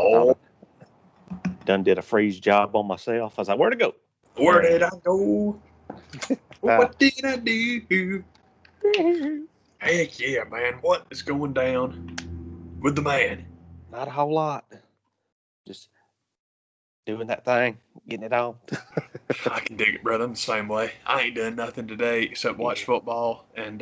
Oh, Done did a freeze job on myself. I was like, where to go? where did I go? What did I do? Heck yeah, man. What is going down with the man? Not a whole lot. Just doing that thing, getting it on. I can dig it, brother. I'm the same way. I ain't done nothing today except watch football and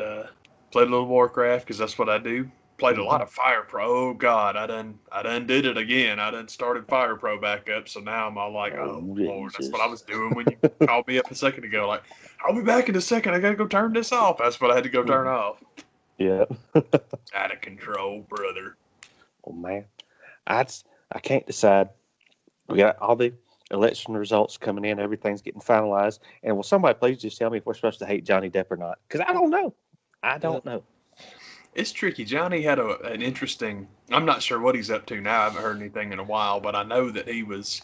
played a little Warcraft because that's what I do. Played a lot of Fire Pro. Oh God, I done did it again. I done started Fire Pro back up. So now I'm all like, oh Lord, that's what I was doing when you called me up a second ago. Like, I'll be back in a second. I gotta go turn this off. That's what I had to go turn off. Yeah. Out of control, brother. Oh man, I can't decide. We got all the election results coming in. Everything's getting finalized. And will somebody please just tell me if we're supposed to hate Johnny Depp or not? Because I don't know. I don't know. It's tricky. Johnny had an interesting. I'm not sure what he's up to now. I haven't heard anything in a while, but I know that he was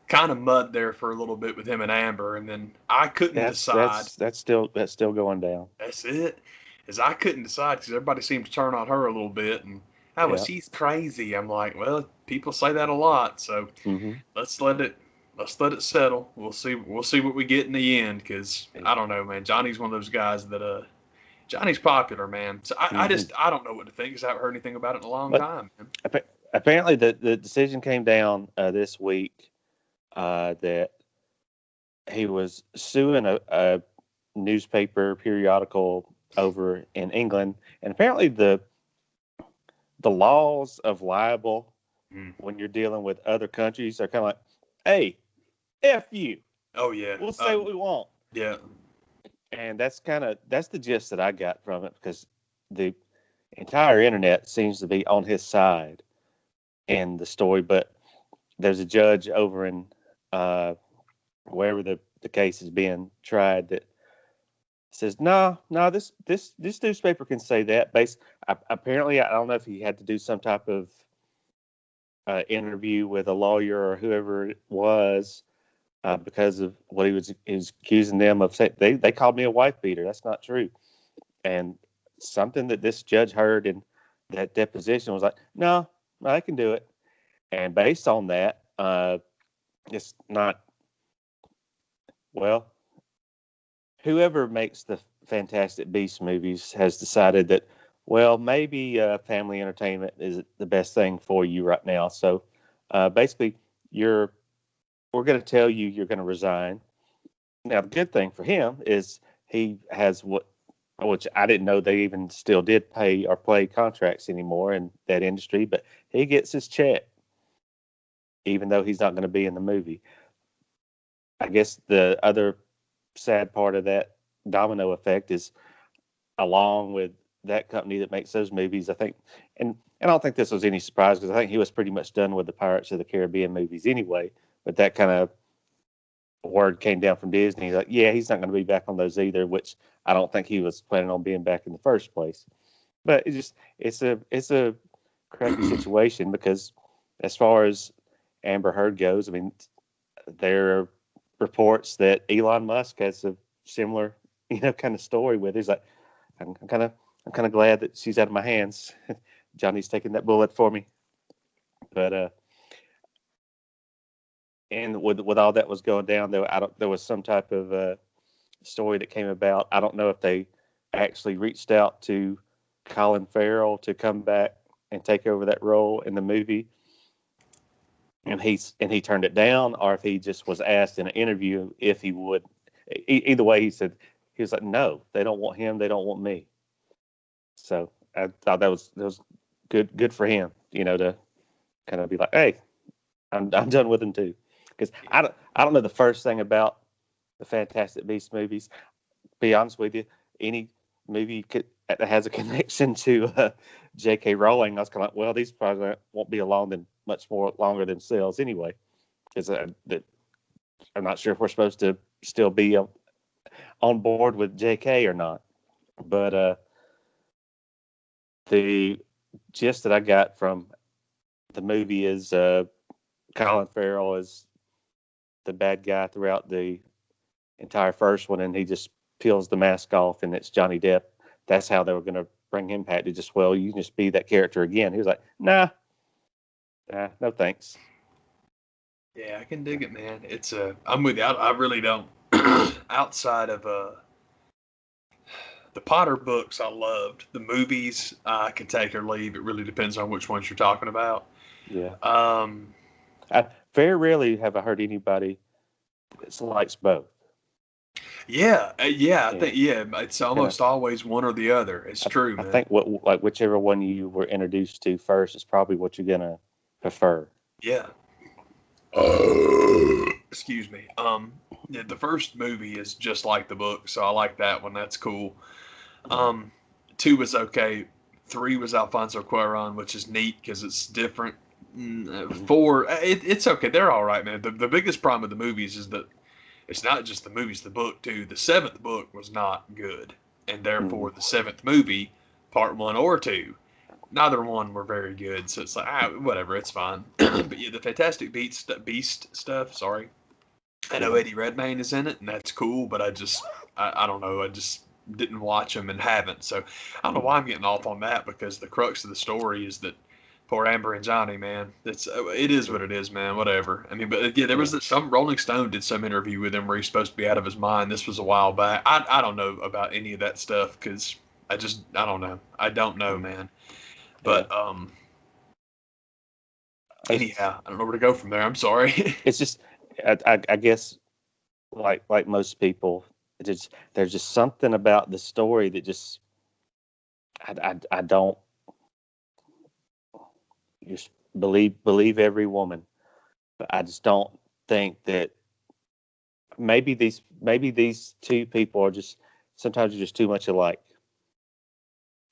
kind of mud there for a little bit with him and Amber, and then I couldn't decide. That's still going down. That's it. As I couldn't decide because everybody seemed to turn on her a little bit, and oh, well, she's crazy. I'm like, well, people say that a lot, so let's let it settle. We'll see what we get in the end, because I don't know, man. Johnny's one of those guys that Johnny's popular, man. So I don't know what to think because I haven't heard anything about it in a long time, man. Apparently the decision came down this week that he was suing a newspaper periodical over in England, and apparently the laws of libel when you're dealing with other countries are kind of like, hey, F you. Oh yeah. We'll say what we want. Yeah. And that's the gist that I got from it, because the entire internet seems to be on his side in the story, but there's a judge over in wherever the case is being tried that says, no, this newspaper can say that. Apparently, I don't know if he had to do some type of interview with a lawyer or whoever it was because of what he was accusing them of. Saying they called me a wife beater. That's not true. And something that this judge heard in that deposition was like, no, I can do it. And based on that, it's not, well, whoever makes the Fantastic Beasts movies has decided that, well, maybe family entertainment is the best thing for you right now. So basically, we're going to tell you you're going to resign. Now, the good thing for him is he has which I didn't know they even still did pay or play contracts anymore in that industry, but he gets his check, even though he's not going to be in the movie. I guess the other sad part of that domino effect is, along with that company that makes those movies, I think, and I don't think this was any surprise because I think he was pretty much done with the Pirates of the Caribbean movies anyway, but that kind of word came down from Disney, like, yeah, he's not going to be back on those either, which I don't think he was planning on being back in the first place. But it's a crappy situation, because as far as Amber Heard goes, I mean, there are reports that Elon Musk has a similar, kind of story with. He's like, I'm kind of glad that she's out of my hands. Johnny's taking that bullet for me. But and with all that was going down, there was some type of story that came about. I don't know if they actually reached out to Colin Farrell to come back and take over that role in the movie, and he turned it down, or if he just was asked in an interview if he would. Either way, he was like, no, they don't want him, they don't want me. So I thought that was good for him, to kind of be like, hey, I'm done with him too, because I don't know the first thing about the Fantastic Beasts movies. Be honest with you, any movie that has a connection to J.K. Rowling, I was kind of like, well, these probably won't be much more longer themselves anyway, because I'm not sure if we're supposed to still be on board with J.K. or not. But the gist that I got from the movie is Colin Farrell is the bad guy throughout the entire first one, and he just peels the mask off, and it's Johnny Depp. That's how they were going to bring him back, to just, well, you can just be that character again. He was like, nah, No thanks. Yeah, I can dig it, man. It's I'm with you. I really don't. Outside of the Potter books, I loved. The movies, I could take or leave. It really depends on which ones you're talking about. Yeah. Um, I very rarely have I heard anybody that likes both. yeah, yeah. I Yeah. think it's Kind of. almost always one or the other. It's true, I man. think what like whichever one you were introduced to first is probably what you're gonna prefer. Yeah. Excuse me. Yeah, the first movie is just like the book, so I like that one. That's cool. Um, two was okay. Three was Alfonso Cuarón, which is neat because it's different. Mm-hmm. Four, it's okay. They're all right, man. The biggest problem with the movies is that it's not just the movies, the book too. The seventh book was not good, and Mm-hmm. therefore the seventh movie, part one or two, neither one were very good. So it's like, whatever, it's fine. But yeah, the Fantastic Beast stuff. Sorry, I know Yeah. Eddie Redmayne is in it, and that's cool. But I don't know. I just didn't watch them and haven't. So I don't know why I'm getting off on that because the crux of the story is that poor Amber and Johnny, man. It is Yeah. what it is, man. Whatever. I mean, but yeah, there was Yeah. some Rolling Stone did some interview with him where he's supposed to be out of his mind. This was a while back. I don't know about any of that stuff because I don't know. I don't know, Mm-hmm. man. Yeah. But It's, anyhow, I don't know where to go from there. I'm sorry. it's just I guess like most people, there's just something about the story that just I don't just believe every woman. But I just don't think that maybe these two people are just sometimes you're just too much alike,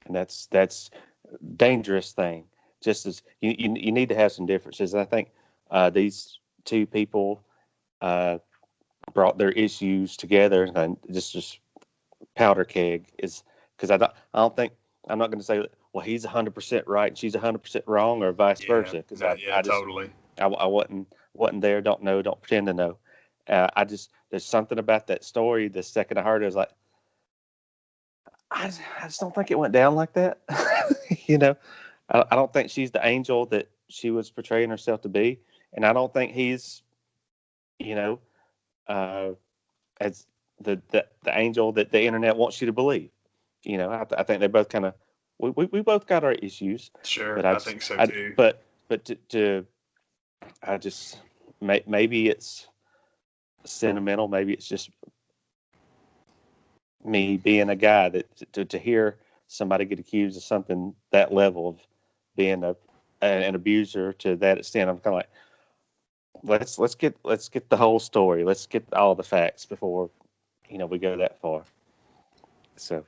and that's dangerous thing. Just as you need to have some differences. And I think these two people uh, brought their issues together, and just powder keg is because I don't think I'm not going to say well he's 100% right and she's 100% wrong or vice Yeah, versa because no, yeah, I just totally. I wasn't there, don't know, don't pretend to know. I just there's something about that story. The second I heard it, I was like, I just don't think it went down like that. you know, I don't think she's the angel that she was portraying herself to be, and I don't think he's you know uh, as the angel that the internet wants you to believe. I think they both kind of we both got our issues, but Sure, I I just think so I too. but to I just maybe it's sentimental, maybe it's just me being a guy that to hear somebody get accused of something that level of being an abuser to that extent, I'm kind of like let's get the whole story, let's get all the facts before we go that far. So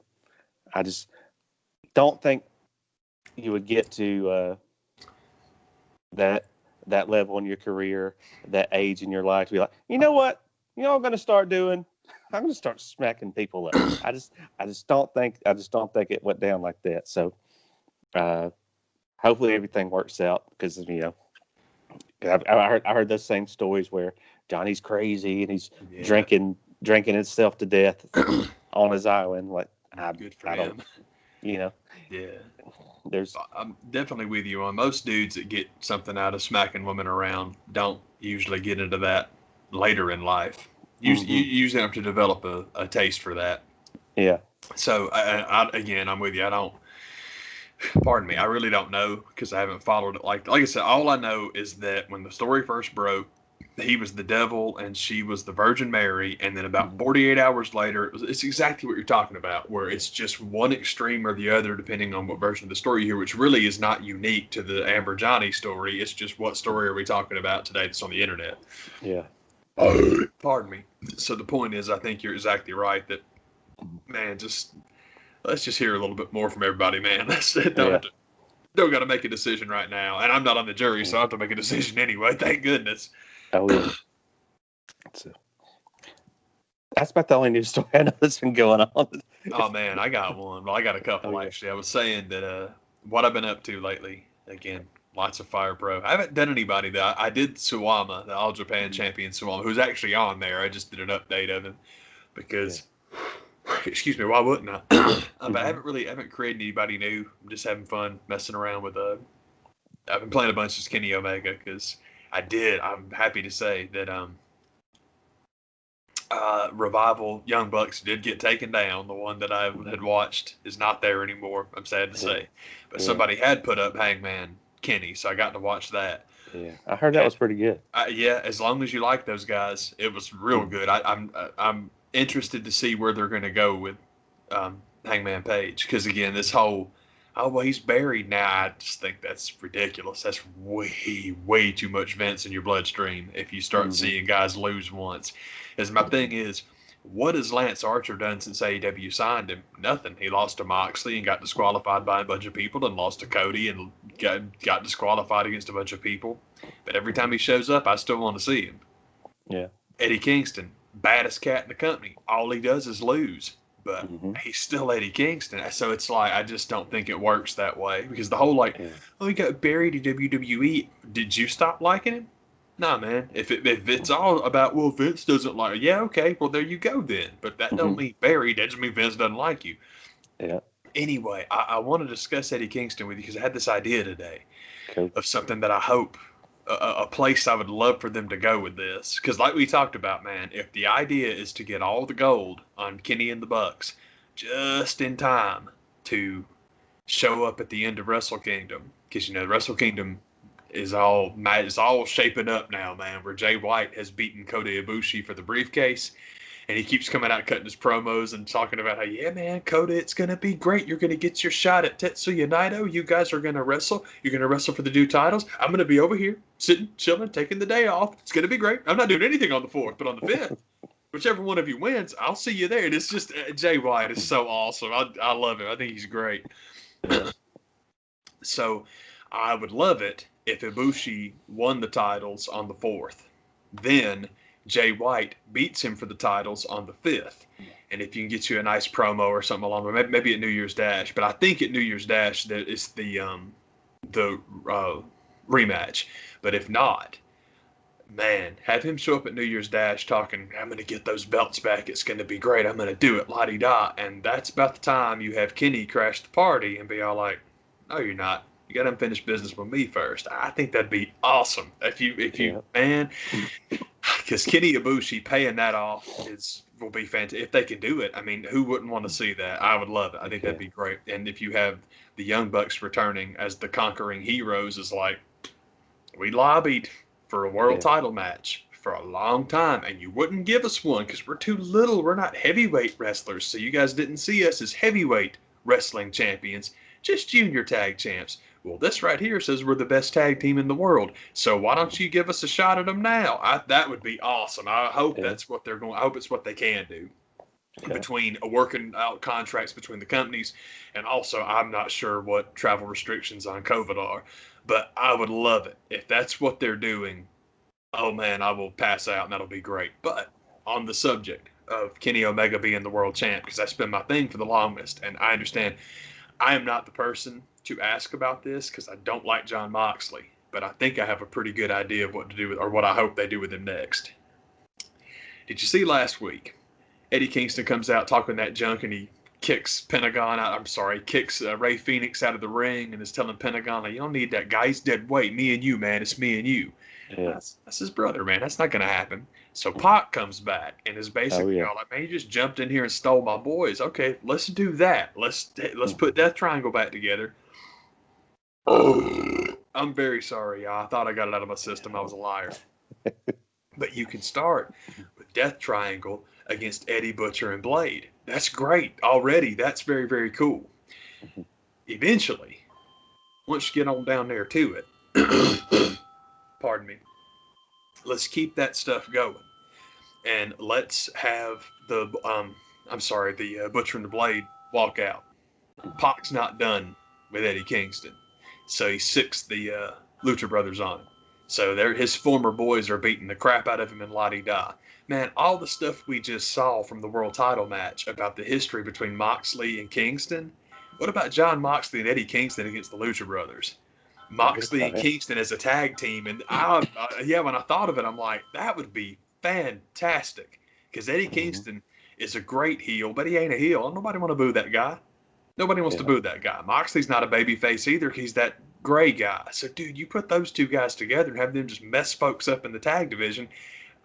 I just don't think you would get to that that level in your career, that age in your life to be like, you know what, I'm going to start doing. I'm going to start smacking people up. I just don't think it went down like that. So uh, hopefully everything works out because I heard those same stories where Johnny's crazy and he's Yeah, drinking himself to death on his island. Like good for I don't him. you know Yeah, there's I'm definitely with you on most dudes that get something out of smacking women around don't usually get into that later in life. You hmm usually have to develop a taste for that. yeah So again, I'm with you. I don't. Pardon me. I really don't know because I haven't followed it. Like I said, all I know is that when the story first broke, he was the devil and she was the Virgin Mary, and then about hmm 48 hours later, it's exactly what you're talking about, where it's just one extreme or the other depending on what version of the story you hear, which really is not unique to the Amber Johnny story. It's just what story are we talking about today that's on the internet. yeah Pardon me. So the point is, I think you're exactly right that man, just let's just hear a little bit more from everybody, man. Don't yeah have to don't got to make a decision right now. And I'm not on the jury, so I yeah. have to make a decision anyway. Thank goodness. Oh yeah. So that's about the only news story I know that's been going on. Oh man, I got one. Well, I got a Oh couple yeah. actually. I was saying that what I've been up to lately. Again, lots of Fire Pro. I haven't done anybody that I did Suwama, the All Japan Mhm. champion Suwama, who's actually on there. I just did an update of him Yeah. because, excuse me, why wouldn't I? But hmm I haven't created anybody new. I'm just having fun messing around with I've been playing a bunch of Kenny Omega because I'm happy to say that Revival Young Bucks did get taken down. The one that I had watched is not there anymore. I'm sad to say, but Yeah. somebody had put up Hangman Kenny, so I got to watch that. Yeah, I heard that was pretty good. Yeah, as long as you like those guys, it was real good. I'm interested to see where they're going to go with Hangman Page because again, this whole well he's buried now. I just think that's ridiculous. That's way too much Vince in your bloodstream if you start seeing guys lose once. As my thing is, what has Lance Archer done since AEW signed him? Nothing. He lost to Moxley and got disqualified by a bunch of people, and lost to Cody and got disqualified against a bunch of people. But every time he shows up, I still want to see him. Yeah. Eddie Kingston, baddest cat in the company. All he does is lose, but he's still Eddie Kingston. So it's like I just don't think it works that way because the whole he got buried in WWE. Did you stop liking him? Nah, man. If it's all about Vince doesn't like, okay, well there you go then. But that don't mean buried. That just means Vince doesn't like you. Yeah. Anyway, I want to discuss Eddie Kingston with you because I had this idea today of something that I hope a place I would love for them to go with this. Because like we talked about, man, if the idea is to get all the gold on Kenny and the Bucks just in time to show up at the end of Wrestle Kingdom, because Wrestle Kingdom is all shaping up now, man, where Jay White has beaten Kota Ibushi for the briefcase. And he keeps coming out cutting his promos and talking about how, yeah, man, Kota, it's going to be great. You're going to get your shot at Tetsuya Naito. You guys are going to wrestle. You're going to wrestle for the new titles. I'm going to be over here sitting, chilling, taking the day off. It's going to be great. I'm not doing anything on the 4th, but on the 5th, whichever one of you wins, I'll see you there. And it's just, Jay White is so awesome. I love him. I think he's great. So I would love it if Ibushi won the titles on the 4th. Then Jay White beats him for the titles on the 5th. And if you can get you a nice promo or something along the way, maybe at New Year's Dash. But I think at New Year's Dash that is the rematch. But if not, man, have him show up at New Year's Dash talking, I'm going to get those belts back. It's going to be great. I'm going to do it, la-di-da. And that's about the time you have Kenny crash the party and be all like, no, you're not. You got unfinished business with me first. I think that'd be awesome. If you man, because Kenny Ibushi paying that off will be fantastic. If they can do it, I mean, who wouldn't want to see that? I would love it. I think that'd be great. And if you have the Young Bucks returning as the conquering heroes, is like, we lobbied for a world title match for a long time, and you wouldn't give us one because we're too little. We're not heavyweight wrestlers, so you guys didn't see us as heavyweight wrestling champions, just junior tag champs. Well, this right here says we're the best tag team in the world. So why don't you give us a shot at them now? That would be awesome. I hope that's what they're going. I hope it's what they can do between working out contracts between the companies, and also I'm not sure what travel restrictions on COVID are, but I would love it if that's what they're doing. Oh man, I will pass out, and that'll be great. But on the subject of Kenny Omega being the world champ, because that's been my thing for the longest, and I understand I am not the person to ask about this because I don't like John Moxley, but I think I have a pretty good idea of what to do with, or what I hope they do with him next. Did you see last week? Eddie Kingston comes out talking that junk and he kicks kicks Ray Phoenix out of the ring and is telling Pentagon, like, you don't need that guy. He's dead weight. Me and you, man. It's me and you. Yeah. That's his brother, man. That's not going to happen. So Pac comes back and is basically all like, man, you just jumped in here and stole my boys. Okay, let's do that. Let's put Death Triangle back together. I'm very sorry, y'all. I thought I got it out of my system. I was a liar. But you can start with Death Triangle against Eddie, Butcher, and Blade. That's great already. That's very, very cool. Eventually, once you get on down there to it, pardon me, let's keep that stuff going. And let's have the Butcher and the Blade walk out. Pac's not done with Eddie Kingston. So he sicks the Lucha Brothers on him. So his former boys are beating the crap out of him in la-di-da. Man, all the stuff we just saw from the world title match about the history between Moxley and Kingston. What about John Moxley and Eddie Kingston against the Lucha Brothers? Moxley and Kingston as a tag team. And when I thought of it, I'm like, that would be fantastic. Because Eddie Kingston is a great heel, but he ain't a heel. Nobody want to boo that guy. Nobody wants to boo that guy. Moxley's not a baby face either. He's that gray guy. So, dude, you put those two guys together and have them just mess folks up in the tag division.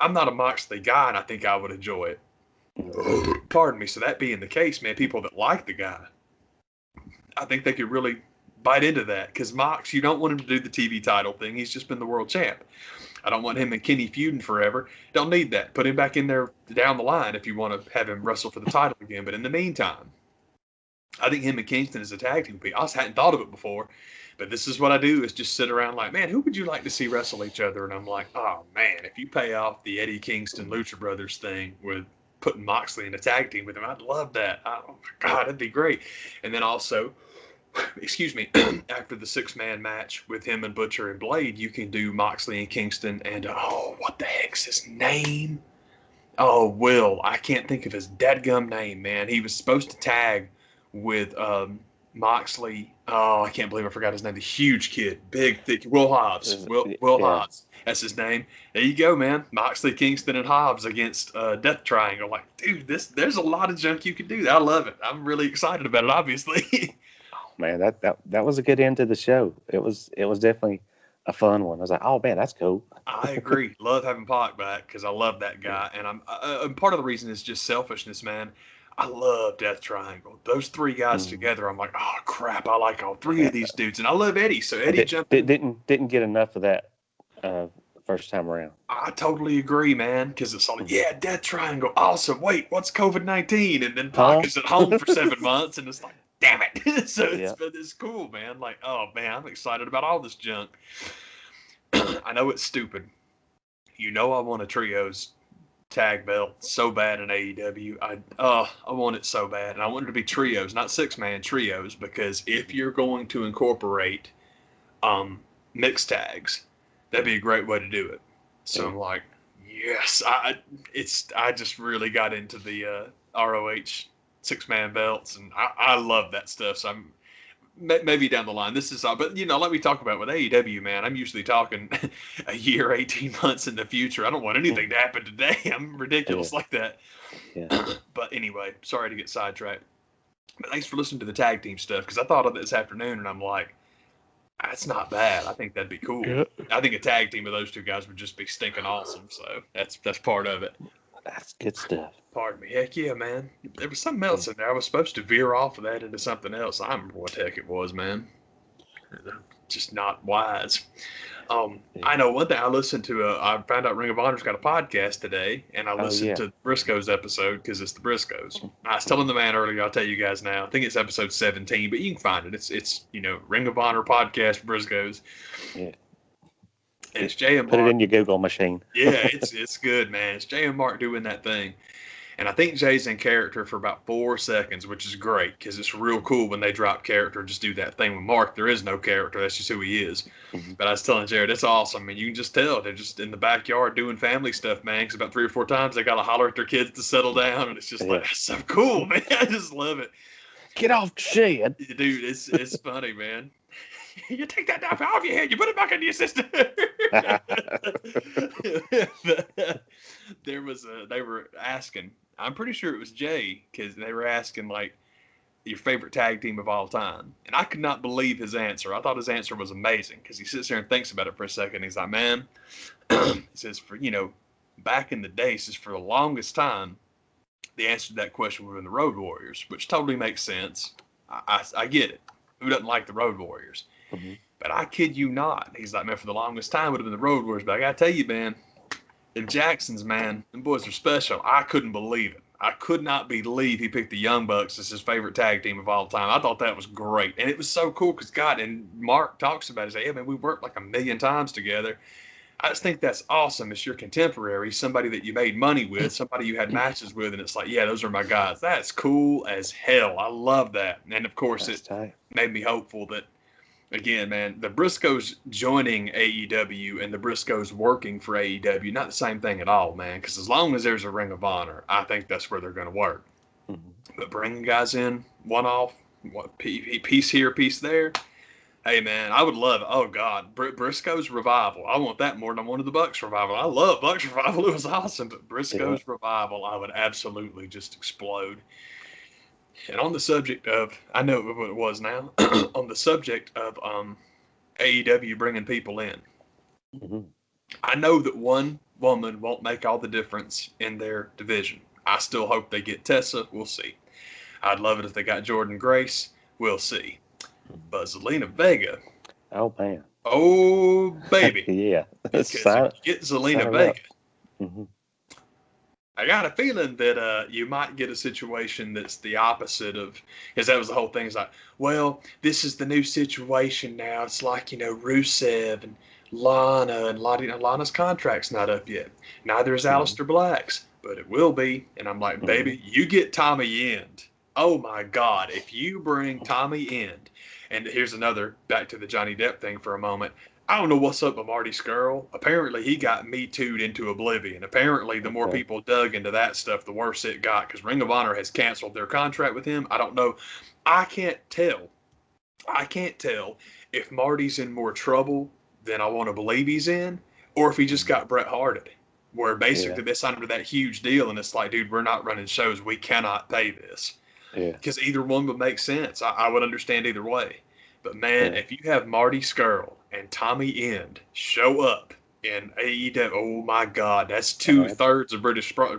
I'm not a Moxley guy, and I think I would enjoy it. Pardon me. So that being the case, man, people that like the guy, I think they could really bite into that. Because Mox, you don't want him to do the TV title thing. He's just been the world champ. I don't want him and Kenny feuding forever. Don't need that. Put him back in there down the line if you want to have him wrestle for the title again. But in the meantime, I think him and Kingston as a tag team. I just hadn't thought of it before. But this is what I do is just sit around like, man, who would you like to see wrestle each other? And I'm like, oh, man, if you pay off the Eddie Kingston Lucha Brothers thing with putting Moxley in a tag team with him, I'd love that. Oh, my God, that'd be great. And then also, excuse me, after the 6-man match with him and Butcher and Blade, you can do Moxley and Kingston and, oh, what the heck's his name? Oh, Will. I can't think of his dadgum name, man. He was supposed to tag with Moxley. Oh, I can't believe I forgot his name. The huge kid, big, thick, Will Hobbs. Will Hobbs. That's his name. There you go, man. Moxley, Kingston, and Hobbs against Death Triangle. Like, dude, there's a lot of junk you can do. I love it. I'm really excited about it, obviously. Man, that was a good end to the show. It was definitely a fun one. I was like, oh man, that's cool. I agree. Love having Pac back because I love that guy, and I'm part of the reason is just selfishness, man. I love Death Triangle. Those three guys together, I'm like, oh crap, I like all three of these dudes, and I love Eddie. So Eddie jumped in. Didn't get enough of that first time around. I totally agree, man, because it's like, yeah, Death Triangle, awesome. Wait, what's COVID-19? And then Pac is at home for 7 months, and it's like, damn it. So it's cool, man. Like, oh man, I'm excited about all this junk. I know it's stupid. You know I want a trios tag belt so bad in AEW. I want it so bad. And I want it to be trios, not 6-man trios, because if you're going to incorporate mixed tags, that'd be a great way to do it. So I'm like, yes, I just really got into the ROH 6-man belts, and I love that stuff. So I'm maybe down the line. This is all, but let me talk about with AEW, man. I'm usually talking a year, 18 months in the future. I don't want anything to happen today. I'm ridiculous like that. Yeah. But anyway, sorry to get sidetracked. But thanks for listening to the tag team stuff, because I thought of it this afternoon, and I'm like, that's not bad. I think that'd be cool. Yeah. I think a tag team of those two guys would just be stinking awesome. So that's part of it. That's good stuff. Pardon me. Heck yeah, man. There was something else in there. I was supposed to veer off of that into something else. I don't remember what the heck it was, man. Just not wise. I know one thing. I listened to I found out Ring of Honor's got a podcast today, and I listened to Briscoes episode because it's the Briscoes. I was telling the man earlier, I'll tell you guys now. I think it's episode 17, but you can find it. It's Ring of Honor podcast Briscoes. Yeah. And it's Jay and Mark. Put it in your Google machine. Yeah, it's good, man. It's Jay and Mark doing that thing. And I think Jay's in character for about 4 seconds, which is great because it's real cool when they drop character and just do that thing. With Mark, there is no character. That's just who he is. Mm-hmm. But I was telling Jared, it's awesome. And you can just tell they're just in the backyard doing family stuff, man. Because about 3 or 4 times they got to holler at their kids to settle down. And it's just like, that's so cool, man. I just love it. Get off the shed. Dude, it's funny, man. You take that knife off your head, you put it back on your sister. They were asking, I'm pretty sure it was Jay, because they were asking, like, your favorite tag team of all time. And I could not believe his answer. I thought his answer was amazing, because he sits there and thinks about it for a second. He's like, man, he says, back in the day, he says, for the longest time, the answer to that question would have been the Road Warriors, which totally makes sense. I get it. Who doesn't like the Road Warriors? Mm-hmm. But I kid you not. He's like, man, for the longest time would have been the Road Warriors. But I got to tell you, man, them Jacksons, man, them boys are special. I couldn't believe it. I could not believe he picked the Young Bucks as his favorite tag team of all time. I thought that was great. And it was so cool because, God, and Mark talks about it. He's like, yeah, man, we worked like 1,000,000 times together. I just think that's awesome. It's your contemporary, somebody that you made money with, somebody you had matches with, and it's like, yeah, those are my guys. That's cool as hell. I love that. And, of course, it made me hopeful that, again, man, the Briscoes joining AEW and the Briscoes working for AEW, not the same thing at all, man, because as long as there's a Ring of Honor, I think that's where they're going to work. Mm-hmm. But bringing guys in, one-off, piece here, piece there, hey, man, I would love it. Oh, God, Briscoes Revival. I want that more than I wanted the Bucks Revival. I love Bucks Revival. It was awesome. But Briscoes Revival, I would absolutely just explode. And on the subject of, I know what it was now, on the subject of AEW bringing people in. Mm-hmm. I know that one woman won't make all the difference in their division. I still hope they get Tessa. We'll see. I'd love it if they got Jordan Grace. We'll see. But Zelina Vega, Oh man. oh baby, Yeah. because if you get sign Zelina her up. Vega, Mm-hmm. I got a feeling that you might get a situation that's the opposite of, because that was the whole thing. It's like, well, this is the new situation now. It's like, Rusev and Lana, and Lana's contract's not up yet. Neither is Mm-hmm. Aleister Black's, but it will be. And I'm like, Mm-hmm. baby, you get Tommy End. Oh my God, if you bring Tommy End, and here's another, back to the Johnny Depp thing for a moment. I don't know what's up with Marty Skrull. Apparently, he got Me Too'd into oblivion. Apparently, the more Okay. people dug into that stuff, the worse it got. Because Ring of Honor has canceled their contract with him. I don't know. I can't tell. I can't tell if Marty's in more trouble than I want to believe he's in, or if he just Mm-hmm. got Bret Harted, where Yeah. basically they signed him to that huge deal, and it's like, dude, we're not running shows. We cannot pay this. Yeah. Because either one would make sense. I would understand either way. But man, Yeah. if you have Marty Skrull and Tommy End show up in AEW, oh my God, that's Ab- 2/3 of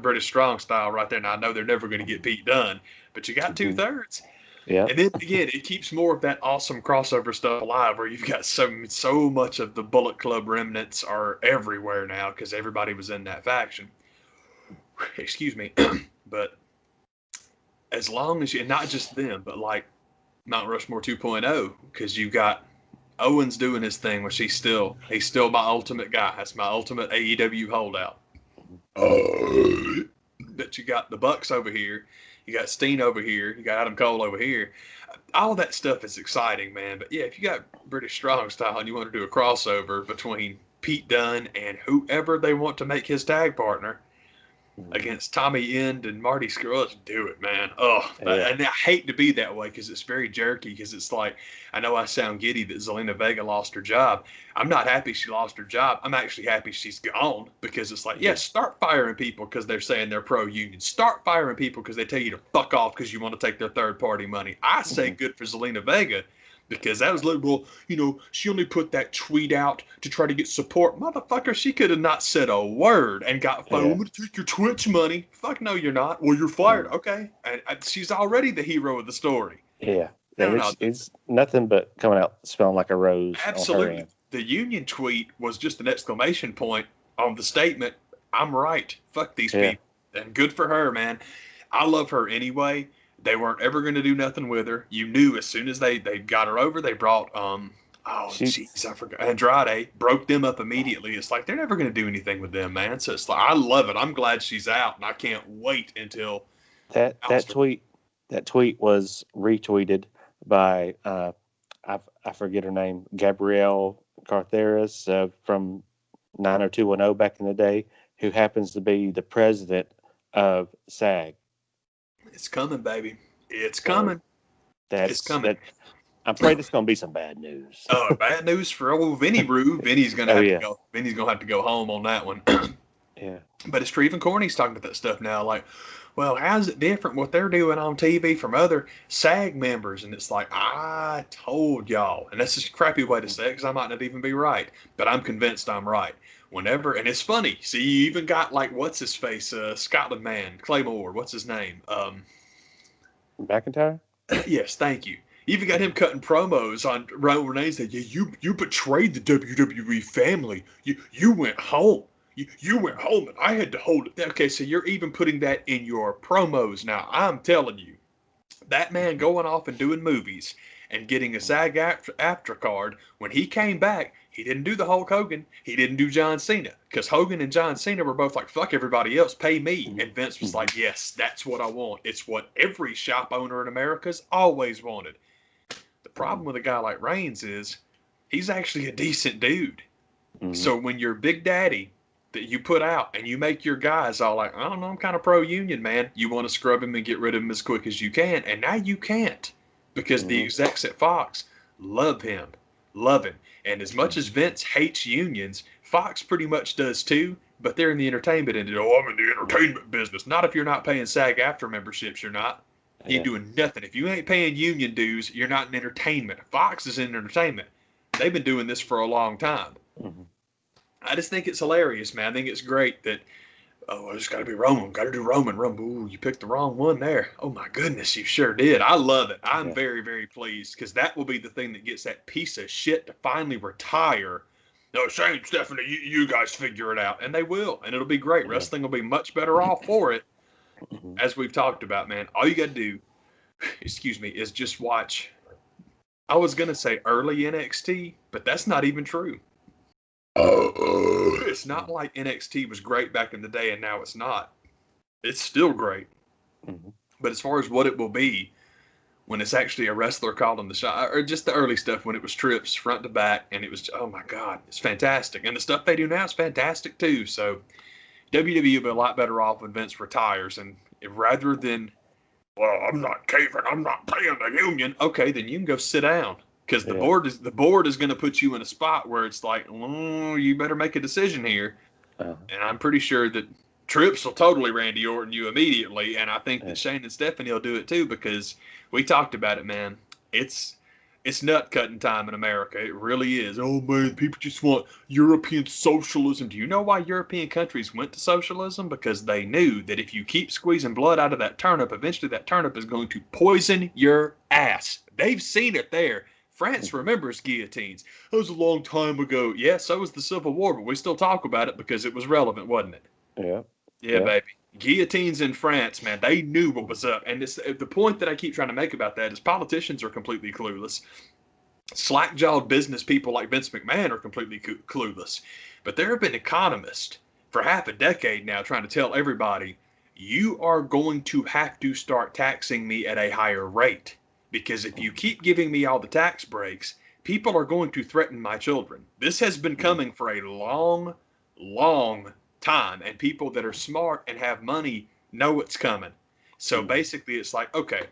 British Strong Style right there. Now I know they're never going to get Pete Dunne, but you got Mm-hmm. 2/3. Yeah. And then again, it keeps more of that awesome crossover stuff alive, where you've got so much of the Bullet Club remnants are everywhere now because everybody was in that faction. Excuse me, but as long as you, and not just them, but like Mount Rushmore 2.0, because you got Owens doing his thing, which he's still my ultimate guy. That's my ultimate AEW holdout. But you got the Bucks over here, you got Steen over here, you got Adam Cole over here. All that stuff is exciting, man. But yeah, if you got British Strong Style and you want to do a crossover between Pete Dunne and whoever they want to make his tag partner, Mm-hmm. against Tommy End and Marty Skrull. Let's do it, man. Oh, Yeah. and I hate to be that way because it's very jerky. Because it's like, I know I sound giddy that Zelina Vega lost her job. I'm not happy she lost her job. I'm actually happy she's gone, because it's like, yes, start firing people because they're saying they're pro-union. Start firing people because they tell you to fuck off because you want to take their third-party money. I say Mm-hmm. good for Zelina Vega, because that was liberal. She only put that tweet out to try to get support. Motherfucker, she could have not said a word and got fired. Yeah. I'm going to take your Twitch money. Fuck no, you're not. Well, you're fired. Mm-hmm. Okay. And she's already the hero of the story. Yeah. No, And no. it's nothing but coming out smelling like a rose on her Absolutely. end. The union tweet was just an exclamation point on the statement. I'm right. Fuck these Yeah. people. And good for her, man. I love her anyway. They weren't ever going to do nothing with her. You knew as soon as they got her over, they brought oh She jeez, I forgot, Andrade, broke them up immediately. It's like they're never going to do anything with them, man. So it's like, I love it. I'm glad she's out, and I can't wait until that Alistair. tweet was retweeted by I forget her name, Gabrielle Cartheris from 90210 back in the day, who happens to be the president of SAG. It's coming, baby. It's So coming. It's that's coming. that. I'm afraid it's going to be some bad news. Oh, bad news for old Vinny Rue. Vinny's gonna Oh, have yeah. to go. Vinny's gonna have to go home on that one. Yeah. But it's true. Even Corny's talking about that stuff now. Like, well, how's it different what they're doing on TV from other SAG members? And it's like, I told y'all. And that's just a crappy way to say it, because I might not even be right. But I'm convinced I'm right. Whenever, and it's funny. See, you even got like, what's his face? Scotland man, Claymore. What's his name? McIntyre? Yes, thank you. You even got him cutting promos on Roman Reigns that, yeah, you betrayed the WWE family. You went home. You went home and I had to hold it. Okay, so you're even putting that in your promos now. I'm telling you, that man going off and doing movies and getting a SAG after card, when he came back, he didn't do the Hulk Hogan. He didn't do John Cena, because Hogan and John Cena were both like, fuck everybody else, pay me. And Vince was like, yes, that's what I want. It's what every shop owner in America's always wanted. The problem with a guy like Reigns is he's actually a decent dude. Mm-hmm. So when you're Big Daddy that you put out and you make your guys all like, I don't know, I'm kind of pro-union, man. You want to scrub him and get rid of him as quick as you can. And now you can't, because the execs at Fox love him. And as much as Vince hates unions, Fox pretty much does too, but they're in the entertainment end. Oh, I'm in the entertainment business. Not if you're not paying SAG after memberships, you're not. You ain't doing nothing. If you ain't paying union dues, you're not in entertainment. Fox is in entertainment. They've been doing this for a long time. Mm-hmm. I just think it's hilarious, man. I think it's great that, oh, it's got to be Roman. Got to do Roman. Ooh, you picked the wrong one there. Oh, my goodness, you sure did. I love it. I'm Yeah. very, very pleased because that will be the thing that gets that piece of shit to finally retire. No, Shane, Stephanie, you guys figure it out. And they will. And it'll be great. Yeah. Wrestling will be much better off for it, Mm-hmm. as we've talked about, man. All you got to do, excuse me, is just watch. I was going to say early NXT, but that's not even true. It's not like NXT was great back in the day and now it's not. It's still great. Mm-hmm. But as far as what it will be when it's actually a wrestler calling the shot, or just the early stuff when it was trips front to back and it was, oh my God, it's fantastic. And the stuff they do now is fantastic too. So WWE will be a lot better off when Vince retires. And rather than, well, I'm not caving, I'm not paying the union. Okay, then you can go sit down. Because the board is going to put you in a spot where it's like, oh, you better make a decision here. Uh-huh. And I'm pretty sure that Trips will totally Randy Orton you immediately, and I think that Shane and Stephanie will do it too because we talked about it, man. It's nut cutting time in America. It really is. Oh man, people just want European socialism. Do you know why European countries went to socialism? Because they knew that if you keep squeezing blood out of that turnip, eventually that turnip is going to poison your ass. They've seen it there. France remembers guillotines. That was a long time ago. Yeah, so was the Civil War, but we still talk about it because it was relevant, wasn't it? Yeah. Yeah, baby. Guillotines in France, man, they knew what was up. And the point that I keep trying to make about that is politicians are completely clueless. Slack-jawed business people like Vince McMahon are completely clueless. But there have been economists for half a decade now trying to tell everybody, you are going to have to start taxing me at a higher rate. Because if you keep giving me all the tax breaks, people are going to threaten my children. This has been coming for a long, long time, and people that are smart and have money know it's coming. So basically, it's like, okay,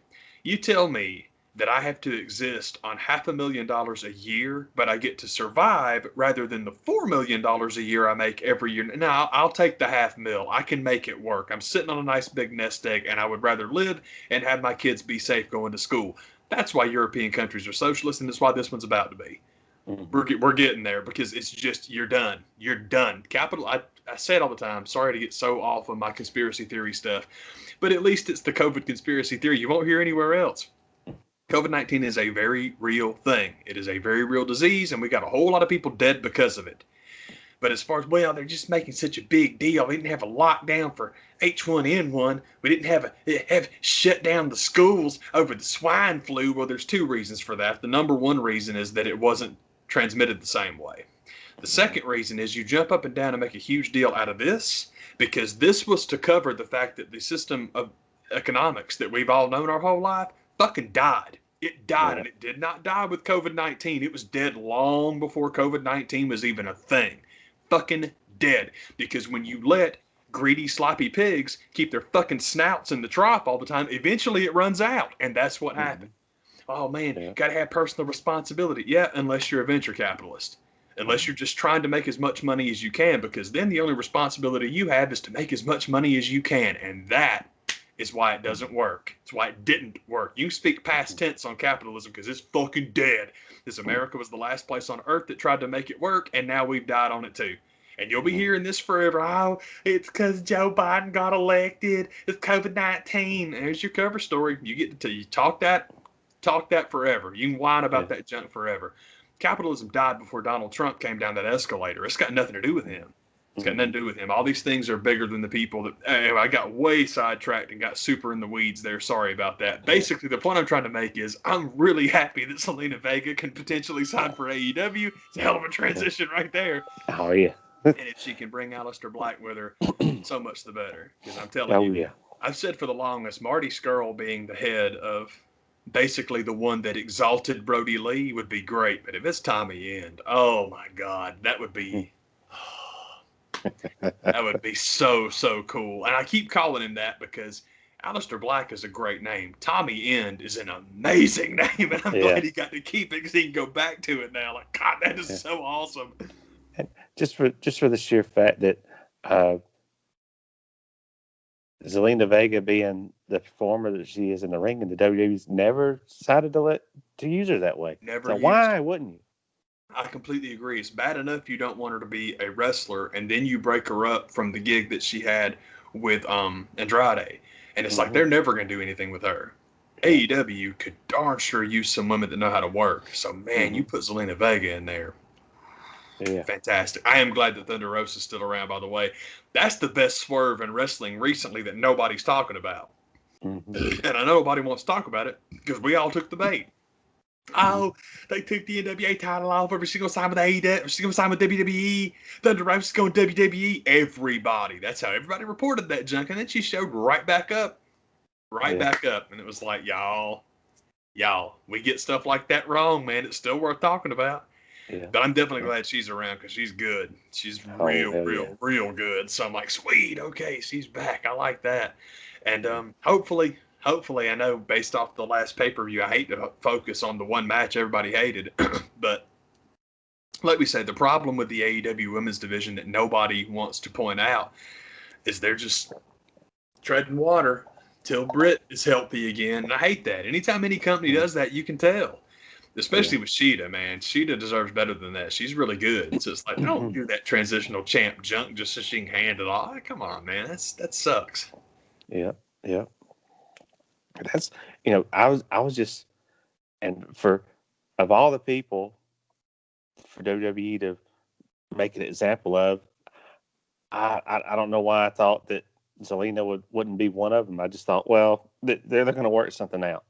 you tell me that I have to exist on $500,000 a year, but I get to survive rather than the $4 million a year I make every year. Now, I'll take the $500,000. I can make it work. I'm sitting on a nice big nest egg, and I would rather live and have my kids be safe going to school. That's why European countries are socialist, and that's why this one's about to be. We're getting there because it's just, you're done. You're done. Capital, I say it all the time. Sorry to get so off of my conspiracy theory stuff, but at least it's the COVID conspiracy theory you won't hear anywhere else. COVID-19 is a very real thing. It is a very real disease, and we got a whole lot of people dead because of it. But as far as, well, they're just making such a big deal. We didn't have a lockdown for H1N1. We didn't have shut down the schools over the swine flu. Well, there's two reasons for that. The number one reason is that it wasn't transmitted the same way. The second reason is you jump up and down and make a huge deal out of this because this was to cover the fact that the system of economics that we've all known our whole life fucking died. It died, and it did not die with COVID-19. It was dead long before COVID-19 was even a thing. Fucking dead. Because when you let greedy, sloppy pigs keep their fucking snouts in the trough all the time, eventually it runs out, and that's what happened. Oh man, gotta have personal responsibility. Yeah, unless you're a venture capitalist. Unless you're just trying to make as much money as you can, because then the only responsibility you have is to make as much money as you can, and that is why it doesn't work. It's why it didn't work. You speak past tense on capitalism because it's fucking dead. This America was the last place on earth that tried to make it work, and now we've died on it too. And you'll be hearing this forever. Oh, it's because Joe Biden got elected. It's COVID-19. There's your cover story. You get to you talk that forever. You can whine about that junk forever. Capitalism died before Donald Trump came down that escalator. It's got nothing to do with him. It's got nothing to do with him. All these things are bigger than the people that. Anyway, I got way sidetracked and got super in the weeds there. Sorry about that. Basically, the point I'm trying to make is I'm really happy that Zelina Vega can potentially sign for AEW. It's a hell of a transition right there. Oh, yeah. And if she can bring Aleister Black with her, so much the better. Because I'm telling you, I've said for the longest, Marty Scurll being the head of basically the one that exalted Brody Lee would be great. But if it's Tommy End, oh my God, that would be. That would be so cool. And I keep calling him that because Aleister Black is a great name. Tommy End is an amazing name, and I'm glad he got to keep it because he can go back to it now. Like, God, that is so awesome. And just for the sheer fact that Zelina Vega, being the performer that she is in the ring, and the WWE's never decided to use her that way. Never. So why wouldn't you? I completely agree. It's bad enough you don't want her to be a wrestler, and then you break her up from the gig that she had with Andrade, and it's like Mm-hmm. they're never going to do anything with her. Yeah. AEW could darn sure use some women that know how to work. So man, Mm-hmm. you put Zelina Vega in there, Yeah. fantastic. I am glad that Thunder Rosa is still around. By the way, that's the best swerve in wrestling recently that nobody's talking about, Mm-hmm. and I know nobody wants to talk about it because we all took the bait. Oh, they took the NWA title off every single time with AEW, every single time with WWE. Thunder Rosa is going WWE. Everybody. That's how everybody reported that junk. And then she showed right Yeah. back up. And it was like, y'all, we get stuff like that wrong, man. It's still worth talking about. Yeah. But I'm definitely Yeah. glad she's around because she's good. She's Oh real, hell real, yeah. real good. So I'm like, sweet, okay, she's back. I like that. And hopefully, I know based off the last pay per view, I hate to focus on the one match everybody hated, but like we said, the problem with the AEW women's division that nobody wants to point out is they're just treading water till Britt is healthy again. And I hate that. Anytime any company Mm-hmm. does that, you can tell. Yeah. Especially with Sheeta, man. Sheeta deserves better than that. She's really good. So it's like, don't do that transitional champ junk just so she can hand it off. Come on, man. That sucks. Yeah. Yeah. That's I was just and for of all the people for WWE to make an example of, I don't know why I thought that Zelina wouldn't be one of them. I just thought, well, they're going to work something out,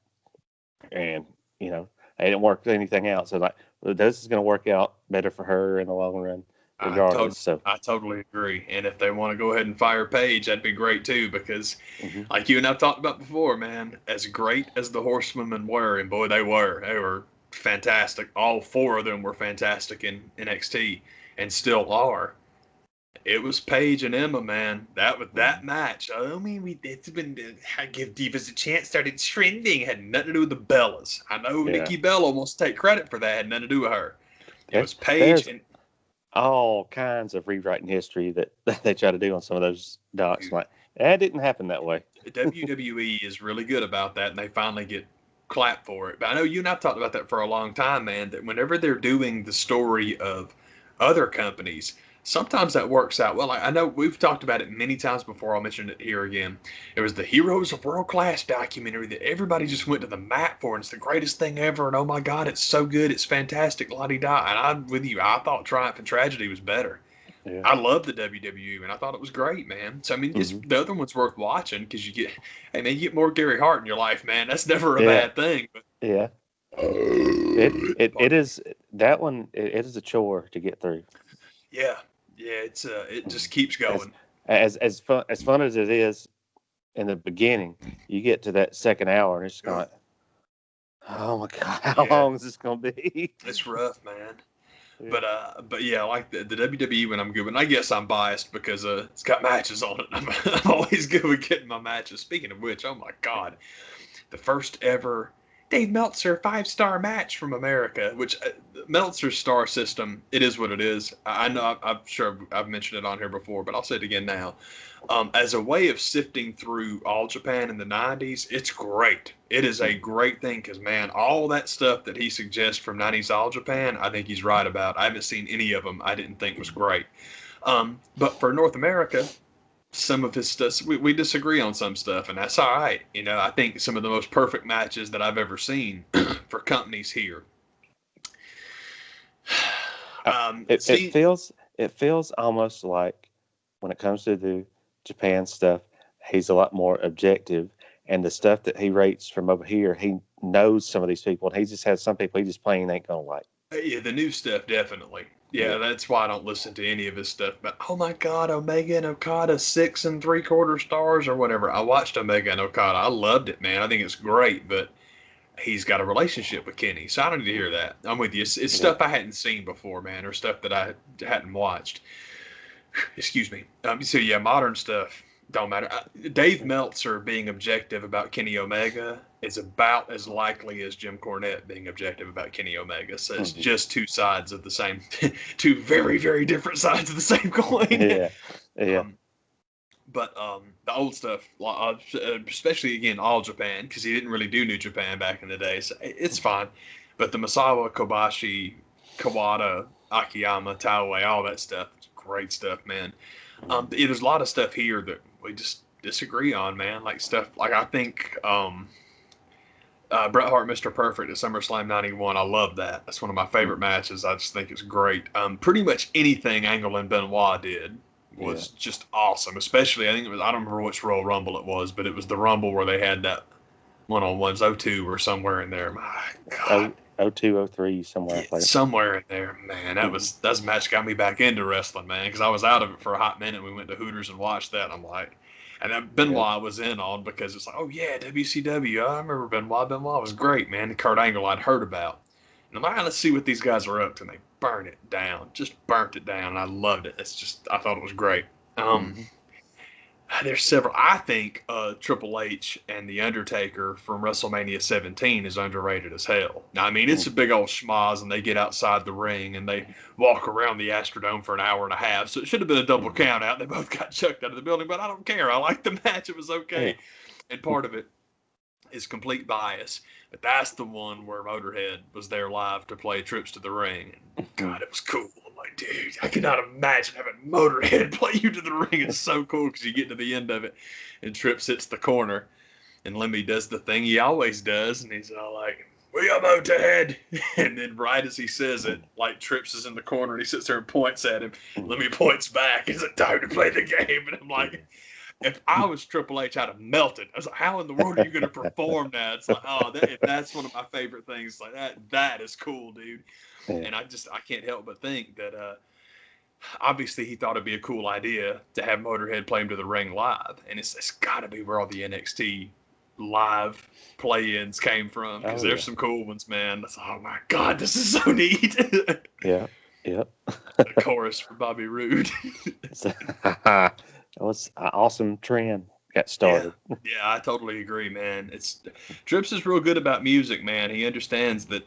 and they didn't work anything out. So like, well, this is going to work out better for her in the long run, I regardless. totally, So, I totally agree. And if they want to go ahead and fire Paige, that'd be great too. Because, hmm like you and I've talked about before, man, as great as the Horsewomen were, and boy, they were fantastic. All four of them were fantastic in NXT, and still are. It was Paige and Emma, man. That was that match. I mean, it's been I give Divas a chance. Started trending. Had nothing to do with the Bellas. I know yeah, Nikki Bella wants to take credit for that. Had nothing to do with her. It was Paige there's and all kinds of rewriting history that, that they try to do on some of those docs. Like that didn't happen that way. WWE is really good about that, and they finally get clapped for it. But I know you and I've talked about that for a long time, man. That whenever they're doing the story of other companies, sometimes that works out well. I know we've talked about it many times before. I'll mention it here again. It was the Heroes of World Class documentary that everybody just went to the mat for, and it's the greatest thing ever. And oh my God, it's so good, it's fantastic, la di da. And I'm with you. I thought Triumph and Tragedy was better. Yeah. I love the WWE, and I thought it was great, man. So I mean, it's hmm the other one's worth watching because hey man, you get more Gary Hart in your life, man. That's never a Yeah. bad thing. But Yeah. It pardon me. is that one. It is a chore to get through. Yeah, yeah, it Mhm. just keeps As going. as fun as it is in the beginning, you get to that second hour and it's kind of like, oh my god, how Yeah, long is this going to be? it's rough, man. Yeah. But yeah, I like the WWE when I'm good. And I guess I'm biased because it's got matches on it. I'm always good with getting my matches. Speaking of which, oh my God, the first ever Dave Meltzer 5-star match from America, which Meltzer's star system, it is what it is. I know, I'm sure I've mentioned it on here before, but I'll say it again now. As a way of sifting through All Japan in the 90s, it's great. It is a Mhm. great thing because, man, all that stuff that he suggests from 90s All Japan, I think he's right about. I haven't seen any of them I didn't think was great. But for North America, some of his stuff we disagree on some stuff, and that's all right. I think some of the most perfect matches that I've ever seen for companies here. Uh, it See, feels almost like when it comes to the Japan stuff, he's a lot more objective, and the stuff that he rates from over here, he knows some of these people, and he just has some people he just plain ain't gonna like. yeah, the new stuff definitely. Yeah, Yeah. that's why I don't listen to any of his stuff. But oh my God, Omega and Okada 6 3/4 stars or whatever. I watched Omega and Okada. I loved it, man. I think it's great, but he's got a relationship with Kenny, so I don't need to hear Mhm. that. I'm with you. It's Yeah. stuff I hadn't seen before, man, or stuff that I hadn't watched. Excuse me. So yeah, modern stuff don't matter. Dave Meltzer being objective about Kenny Omega is about as likely as Jim Cornette being objective about Kenny Omega. So it's hmm just two sides of the same, two very very different sides of the same coin. Yeah. Yeah. um, but the old stuff, especially again All Japan, because he didn't really do New Japan back in the day, so it's fine. But the Masawa Kobashi Kawada, Akiyama, Taue, all that stuff. It's great stuff, man. There's a lot of stuff here that we just disagree on, man. Like stuff like I think Bret Hart, Mr. Perfect at SummerSlam '91. I love that. That's one of my favorite matches. I just think it's great. Pretty much anything Angle and Benoit did was just awesome. Especially, I think it was, I don't remember which Royal Rumble it was, but it was the Rumble where they had that one-on-ones, '02 or somewhere in there. My God. 02, 03, somewhere. Yeah, somewhere in there, man. That's a match got me back into wrestling, man, because I was out of it for a hot minute. We went to Hooters and watched that. And I'm like, and then Benoit I was in on because it's like, oh yeah, WCW. I remember Benoit. Benoit was great, man. And Kurt Angle I'd heard about. And I'm like, let's see what these guys are up to. And they burn it down, just burnt it down. And I loved it. It's just, I thought it was great. There's several. I think Triple H and The Undertaker from WrestleMania 17 is underrated as hell. Now, I mean, it's a big old schmoz, and they get outside the ring, and they walk around the Astrodome for an hour and a half. So it should have been a double count out. They both got chucked out of the building, but I don't care. I like the match. It was okay. And part of it is complete bias. But that's the one where Motorhead was there live to play Trips to the Ring. And God, it was cool. I'm like, dude, I could not imagine having Motorhead play you to the ring. It's so cool because you get to the end of it and Trips hits the corner and Lemmy does the thing he always does. And he's all like, we are Motorhead. And then right as he says it, like Trips is in the corner and he sits there and points at him. Lemmy points back. It's time to play the game. And I'm like, if I was Triple H, I'd have melted. I was like, how in the world are you going to perform that? It's like, oh, that's one of my favorite things. Like that is cool, dude. And I can't help but think that obviously he thought it'd be a cool idea to have Motorhead play him to the ring live. And it's got to be where all the NXT live play-ins came from. Because there's some cool ones, man. That's, oh, my God, this is so neat. Yeah. The chorus for Bobby Roode. That was an awesome trend got started. Yeah, I totally agree, man. Trips is real good about music, man. He understands that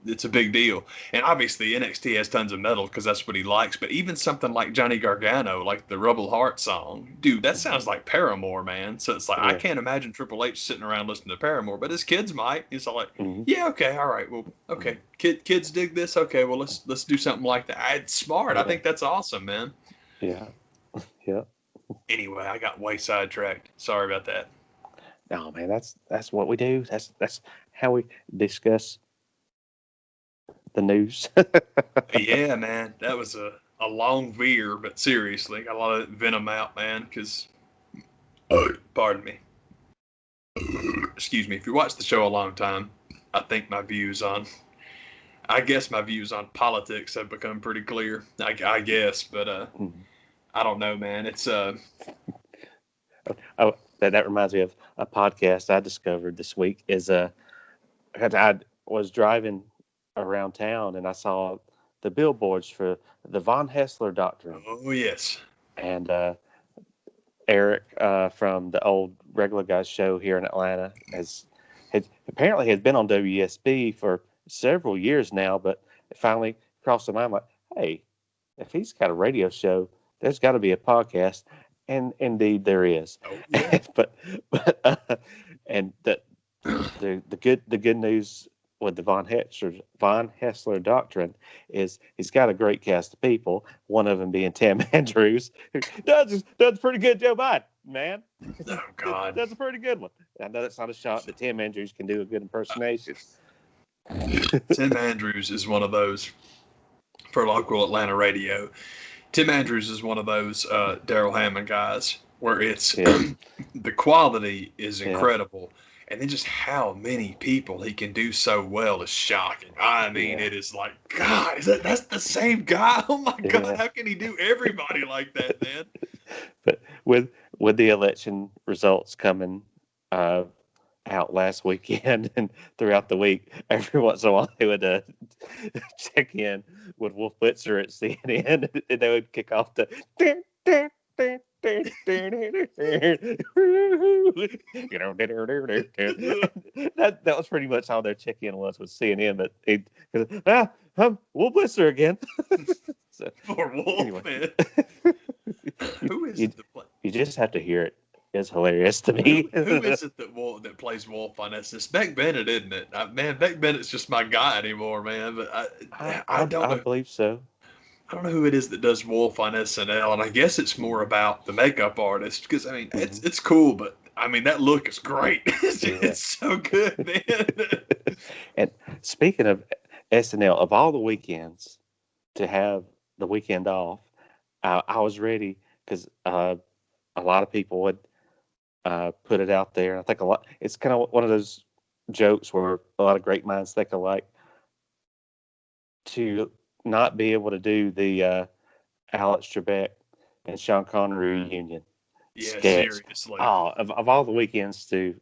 it's a big deal. And obviously NXT has tons of metal because that's what he likes. But even something like Johnny Gargano, like the Rebel Heart song, dude, that sounds like Paramore, man. So it's like, I can't imagine Triple H sitting around listening to Paramore, but his kids might. He's all like, yeah, okay, all right, well, okay. Kids dig this? Okay, well, let's do something like that. It's smart. I think that's awesome, man. Yeah. Anyway, I got way sidetracked. Sorry about that. No, man, that's what we do. That's how we discuss the news. Yeah, man, that was a long veer, but seriously, got a lot of venom out, man, because, pardon me. Excuse me. If you watch the show a long time, I think my views on politics have become pretty clear, I guess, but I don't know, man. It's that reminds me of a podcast I discovered this week. I was driving around town and I saw the billboards for the Von Hessler Doctrine. Oh yes. And Eric from the old Regular Guys show here in Atlanta had been on WSB for several years now, but it finally crossed my mind like, hey, if he's got a radio show, there's got to be a podcast, and indeed there is. Oh, yeah. but and the good news with the Von Hessler Doctrine is he's got a great cast of people. One of them being Tim Andrews, who does a pretty good job, man. Oh God, that's a pretty good one. I know that's not a shot, but Tim Andrews can do a good impersonation. Tim Andrews is one of those for local Atlanta radio. Tim Andrews is one of those Daryl Hammond guys where it's the quality is incredible, and then just how many people he can do so well is shocking. I mean, it is like, God, that's the same guy? Oh my God, how can he do everybody like that, man? But with the election results coming out last weekend and throughout the week, every once in a while they would check in with Wolf Blitzer at CNN and they would kick off the that was pretty much how their check-in was with CNN, but I'm Wolf Blitzer again. So, poor Wolf, anyway. Man. Who is you just have to hear it. is hilarious to me. Who is it that plays Wolf on this? It's Beck Bennett, isn't it? Man, Beck Bennett's just my guy anymore, man. But I don't I know. believe so. I don't know who it is that does Wolf on SNL, and I guess it's more about the makeup artist because I mean it's cool, but I mean that look is great. It's so good, man. And speaking of SNL, of all the weekends to have the weekend off, I was ready because a lot of people would put it out there. I think a lot. It's kind of one of those jokes where a lot of great minds think alike. To not be able to do the Alex Trebek and Sean Connery reunion Yeah, sketch. seriously. Oh, of all the weekends to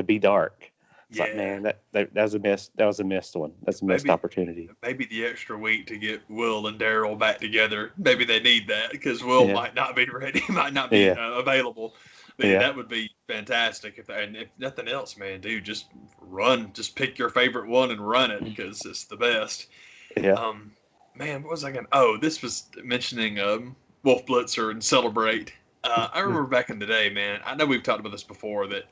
be dark. It's like, Yeah. man, that was a miss. That was a missed one. That's a missed opportunity. Maybe the extra week to get Will and Daryl back together. Maybe they need that because Will Yeah. might not be ready, might not be Yeah. available. But yeah, Yeah. that would be fantastic. And if nothing else, man, dude, just run. Just pick your favorite one and run it because it's the best. Yeah. Man, what was I going to? Oh, this was mentioning Wolf Blitzer and Celebrate. I remember back in the day, man, I know we've talked about this before, that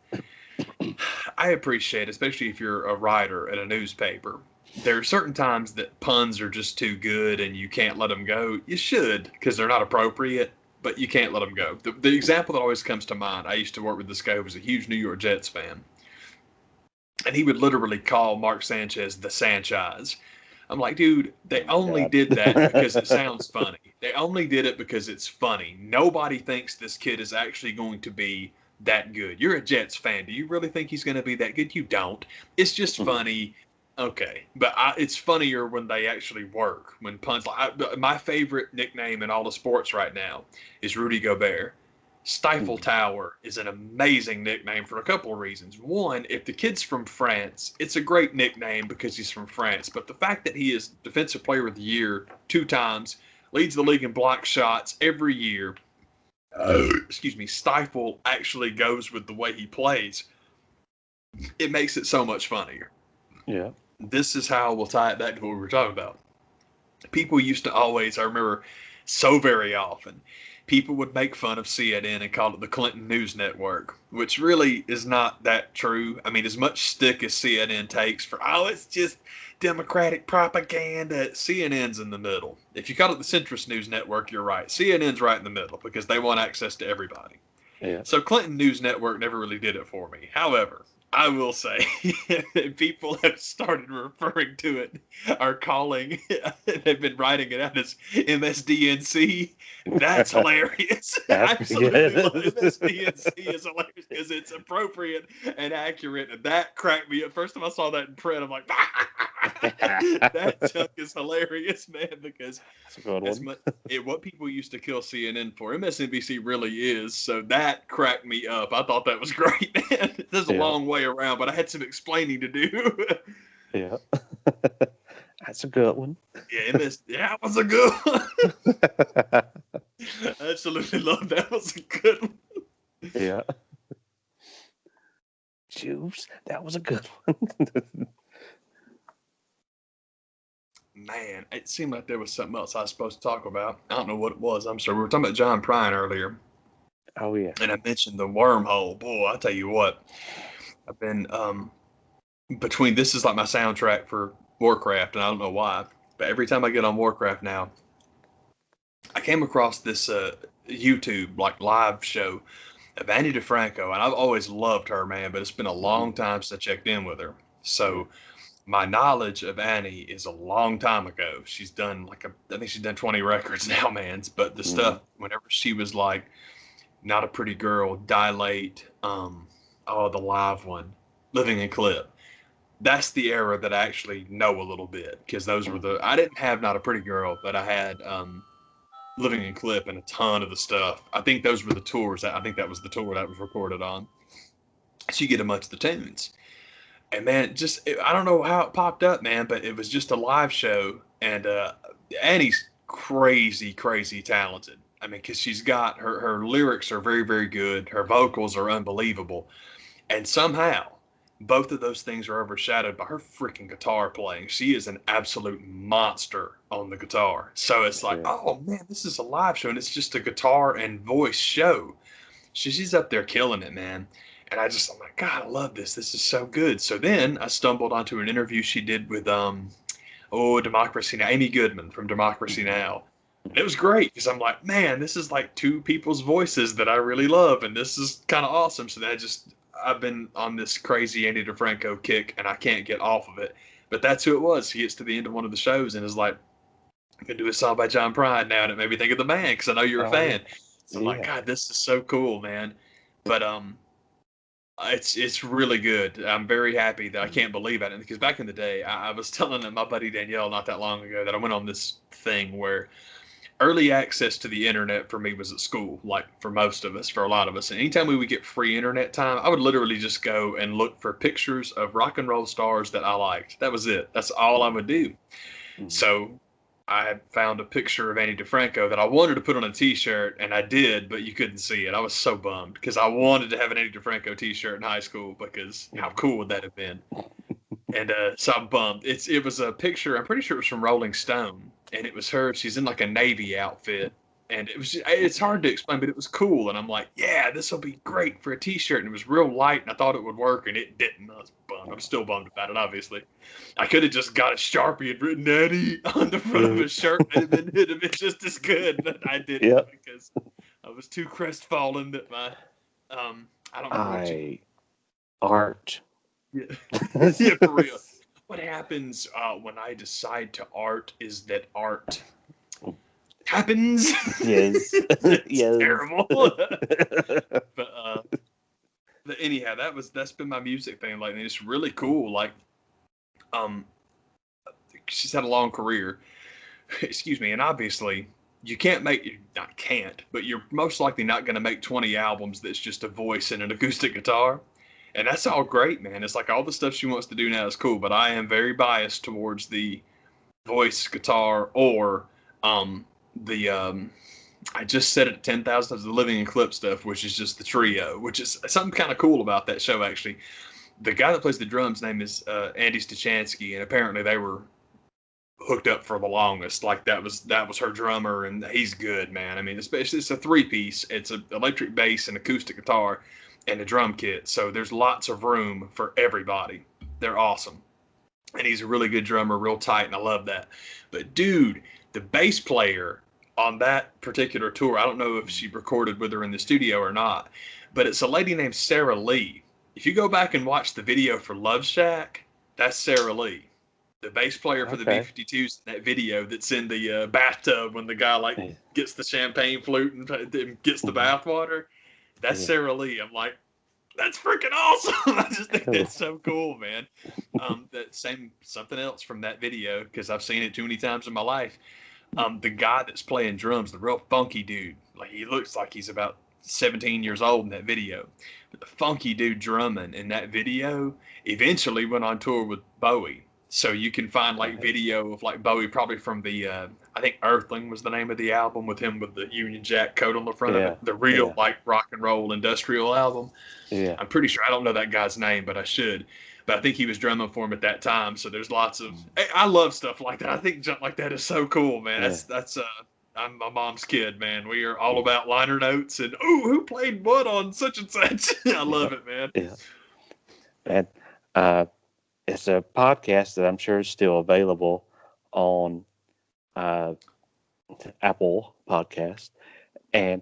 I appreciate, especially if you're a writer at a newspaper, there are certain times that puns are just too good and you can't let them go. You should, because they're not appropriate, but you can't let them go. The example that always comes to mind, I used to work with this guy who was a huge New York Jets fan, and he would literally call Mark Sanchez the Sanchez. I'm like, dude, they only did that because it sounds funny. They only did it because it's funny. Nobody thinks this kid is actually going to be that good. You're a Jets fan. Do you really think he's going to be that good? You don't. It's just funny. Okay, but it's funnier when they actually work. When puns, my favorite nickname in all of sports right now is Rudy Gobert. Stifle Tower is an amazing nickname for a couple of reasons. One, if the kid's from France, it's a great nickname because he's from France. But the fact that he is Defensive Player of the Year 2 times, leads the league in block shots every year, excuse me, Stifle actually goes with the way he plays. It makes it so much funnier. Yeah. This is how we'll tie it back to what we were talking about. People used to always, I remember so very often, people would make fun of CNN and call it the Clinton News Network, which really is not that true. I mean, as much stick as CNN takes for, it's just Democratic propaganda, CNN's in the middle. If you call it the Centrist News Network, you're right. CNN's right in the middle because they want access to everybody. Yeah. So Clinton News Network never really did it for me. However, I will say people have started referring to it, are calling, they've been writing it out as MSDNC. That's hilarious. I absolutely love MSDNC is hilarious because it's appropriate and accurate. And that cracked me up. First time I saw that in print, I'm like, that chunk is hilarious, man, because what people used to kill CNN for, MSNBC really is. So that cracked me up. I thought that was great, man. There's a long way around, but I had some explaining to do. Yeah. That's a good one. Yeah, that was a good one. I absolutely love that. Was a good one. Yeah. Juice, that was a good one. Man, it seemed like there was something else I was supposed to talk about. I don't know what it was. I'm sorry. We were talking about John Prine earlier. Oh, yeah. And I mentioned the wormhole. Boy, I tell you what. I've been between, this is like my soundtrack for Warcraft, and I don't know why, but every time I get on Warcraft now, I came across this YouTube like live show of Annie DeFranco, and I've always loved her, man, but it's been a long time since I checked in with her. So my knowledge of Annie is a long time ago. She's done I think she's done 20 records now, man. But the stuff, whenever she was like Not a Pretty Girl, Dilate, the live one, Living in Clip. That's the era that I actually know a little bit, because those were I didn't have Not a Pretty Girl, but I had Living in Clip and a ton of the stuff. I think those were the tours. I think that was the tour that was recorded on. So you get a bunch of the tunes. And man, I don't know how it popped up, man, but it was just a live show. And Annie's crazy, crazy talented. I mean, because she's got her lyrics are very, very good. Her vocals are unbelievable. And somehow, both of those things are overshadowed by her freaking guitar playing. She is an absolute monster on the guitar. So it's like, oh man, this is a live show, and it's just a guitar and voice show. she's up there killing it, man. And I'm like, God, I love this. This is so good. So then I stumbled onto an interview she did with Democracy Now, Amy Goodman from Democracy Now. And it was great because I'm like, man, this is like two people's voices that I really love, and this is kind of awesome. So I've been on this crazy Andy DeFranco kick, and I can't get off of it. But that's who it was. He gets to the end of one of the shows and is like, I can do a song by John Prine now, and it made me think of the man because I know you're a Oh, fan. yeah. So I'm like, God, this is so cool, man. But it's really good. I'm very happy that I can't believe it because back in the day, I was telling my buddy Danielle not that long ago that I went on this thing where early access to the internet for me was at school, like for most of us, for a lot of us. And anytime we would get free internet time, I would literally just go and look for pictures of rock and roll stars that I liked. That was it. That's all I would do. So I found a picture of Andy DeFranco that I wanted to put on a T-shirt, and I did, but you couldn't see it. I was so bummed because I wanted to have an Andy DeFranco T-shirt in high school because how cool would that have been? And so I'm bummed. It was a picture. I'm pretty sure it was from Rolling Stone, and it was her. She's in like a Navy outfit, and it's hard to explain, but it was cool. And I'm like, yeah, this will be great for a T-shirt. And it was real light, and I thought it would work, and it didn't. I was bummed. I'm still bummed about it. Obviously, I could have just got a Sharpie and written Eddie on the front of his shirt. It'd have been just as good, but I didn't Yep. because I was too crestfallen that my I don't remember what you. Art. Yeah. Yeah, for real. What happens when I decide to art is that art happens. Yes. It's Yes. terrible. But anyhow, that's been my music thing lately. It's really cool. Like, um, she's had a long career. Excuse me, and obviously you can't make not can't, but you're most likely not going to make 20 albums that's just a voice and an acoustic guitar. And that's all great, man. It's like all the stuff she wants to do now is cool, but I am very biased towards the voice guitar or the I just said it 10,000 times, the Living in Clip stuff, which is just the trio, which is something kind of cool about that show actually. The guy that plays the drums name is Andy Stachansky, and apparently they were hooked up for the longest. Like that was her drummer, and he's good, man. I mean, especially it's a 3-piece. It's an electric bass and acoustic guitar and a drum kit. So there's lots of room for everybody. They're awesome. And he's a really good drummer, real tight, and I love that. But dude, the bass player on that particular tour, I don't know if she recorded with her in the studio or not, but it's a lady named Sarah Lee. If you go back and watch the video for Love Shack, that's Sarah Lee, the bass player for the B-52s in that video that's in the bathtub when the guy like gets the champagne flute and gets the bathwater. That's Sarah Lee. I'm like, that's freaking awesome. I just think that's so cool, man. That same something else from that video because I've seen it too many times in my life. The guy that's playing drums, the real funky dude, like he looks like he's about 17 years old in that video. But the funky dude drumming in that video eventually went on tour with Bowie. So you can find like video of like Bowie probably from the I think Earthling was the name of the album with him with the Union Jack coat on the front of it. The real like rock and roll industrial album. Yeah. I'm pretty sure I don't know that guy's name, but I should. But I think he was drumming for him at that time. So there's lots of I love stuff like that. I think junk like that is so cool, man. That's I'm my mom's kid, man. We are all about liner notes and who played what on such and such. I love it, man. Yeah. And it's a podcast that I'm sure is still available on Apple Podcast, and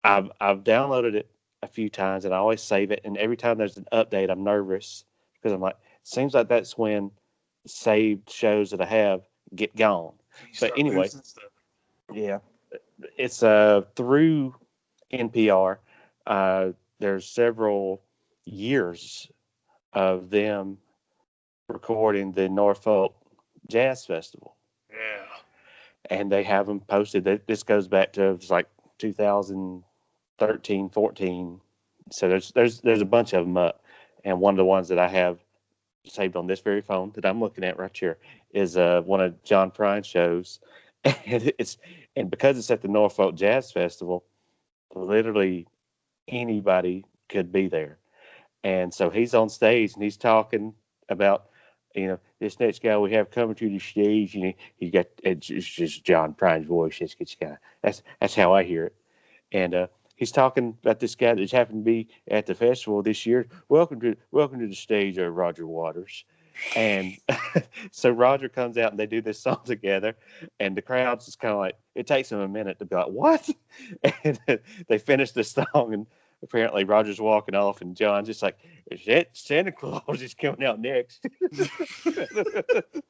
I've downloaded it a few times, and I always save it. And every time there's an update, I'm nervous because I'm like, it seems like that's when saved shows that I have get gone. But anyway, yeah, it's through NPR. There's several years of them recording the Norfolk Jazz Festival. Yeah. And they have them posted. This goes back to it's like 2013, 14. So there's a bunch of them up. And one of the ones that I have saved on this very phone that I'm looking at right here is one of John Prine's shows. And because it's at the Norfolk Jazz Festival, literally anybody could be there. And so he's on stage and he's talking about, this next guy we have coming to the stage, and he got it's just John Prine's voice. It's kind of that's how I hear it. And he's talking about this guy that happened to be at the festival this year. Welcome to the stage, Roger Waters. And so Roger comes out and they do this song together, and the crowd's just kind of like, it takes them a minute to be like, what? And they finish the song, and apparently Roger's walking off, and John's just like, is that Santa Claus is coming out next?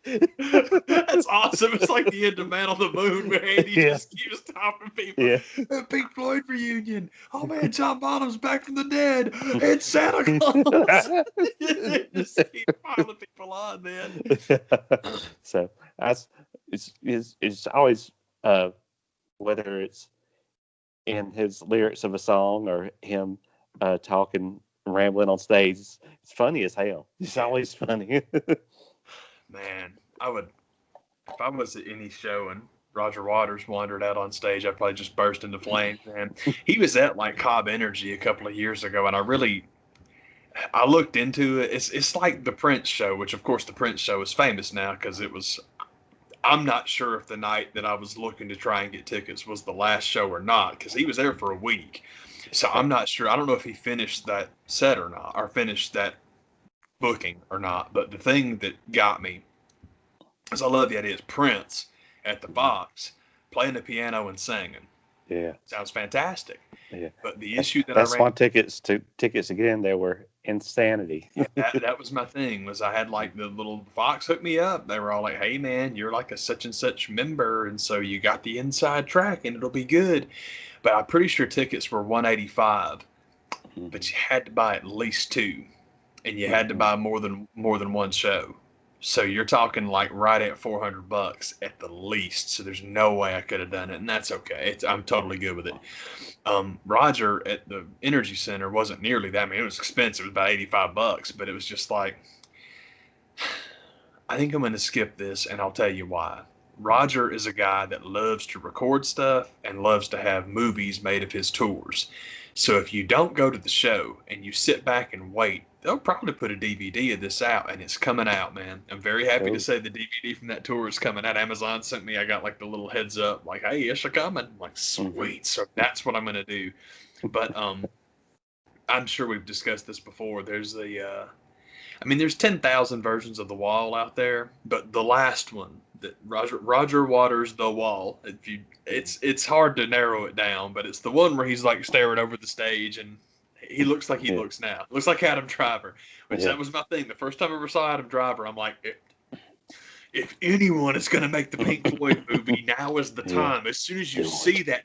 That's awesome. It's like the end of Man on the Moon where Andy just keeps stopping people. Yeah. Pink Floyd reunion. Oh man, John Bonham's back from the dead. It's Santa Claus. Just keep piling people on, man. So it's always whether it's in his lyrics of a song or him talking, rambling on stage, it's funny as hell. It's always funny. Man, if I was at any show and Roger Waters wandered out on stage, I'd probably just burst into flames, man. He was at like Cobb Energy a couple of years ago, and I looked into it. It's like the Prince show, which of course the Prince show is famous now because I'm not sure if the night that I was looking to try and get tickets was the last show or not, because he was there for a week. So I'm not sure. I don't know if he finished that set or not, or finished that booking or not. But the thing that got me is I love the idea is Prince at the box playing the piano and singing. Yeah. Sounds fantastic. Yeah. But the issue that's why tickets again, they were insanity. that was my thing, was I had like the little Fox hooked me up. They were all like, hey man, you're like a such and such member, and so you got the inside track and it'll be good. But I'm pretty sure tickets were $185, but you had to buy at least two, and you had to buy more than one show. So you're talking like right at $400 at the least. So there's no way I could have done it, and that's okay. I'm totally good with it. Roger at the Energy Center wasn't nearly that. I mean, it was expensive. It was about $85, but it was just like, I think I'm going to skip this, and I'll tell you why. Roger is a guy that loves to record stuff and loves to have movies made of his tours. So if you don't go to the show and you sit back and wait, they'll probably put a DVD of this out, and it's coming out, man. I'm very happy to say the DVD from that tour is coming out. Amazon sent me, I got like the little heads up, like, hey, it's coming. I'm like, sweet. So that's what I'm going to do. But I'm sure we've discussed this before. There's there's 10,000 versions of The Wall out there, but the last one, that Roger Waters' The Wall, it's hard to narrow it down, but it's the one where he's like staring over the stage and he looks like he looks now. Looks like Adam Driver, which that was my thing. The first time I ever saw Adam Driver, I'm like, if anyone is going to make the Pink Floyd movie, now is the time. As soon as you see that,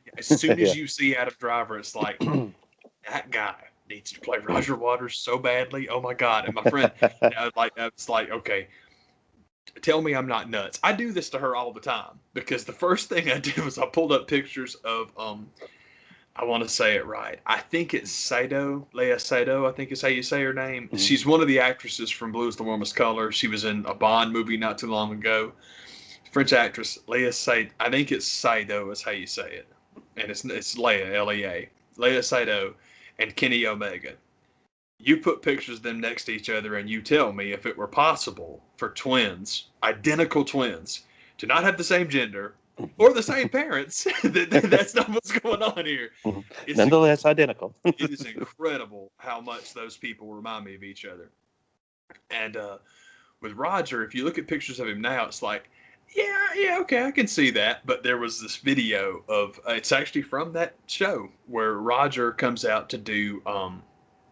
you see Adam Driver, it's like, that guy needs to play Roger Waters so badly. Oh my God. And my friend, it's like, okay, tell me I'm not nuts. I do this to her all the time, because the first thing I did was I pulled up pictures of, I want to say it right. I think it's Seydoux, Leah Seydoux, I think is how you say her name. Mm-hmm. She's one of the actresses from Blue is the Warmest Color. She was in a Bond movie not too long ago. French actress, Leah Seydoux. I think it's Seydoux is how you say it. And it's Leah, L-E-A. Leah Seydoux and Kenny Omega. You put pictures of them next to each other and you tell me if it were possible for twins, identical twins, to not have the same gender or the same parents. That's not what's going on here. It's nonetheless identical. It is incredible how much those people remind me of each other. And with Roger, if you look at pictures of him now, it's like, yeah, okay, I can see that. But there was this video of, it's actually from that show where Roger comes out to do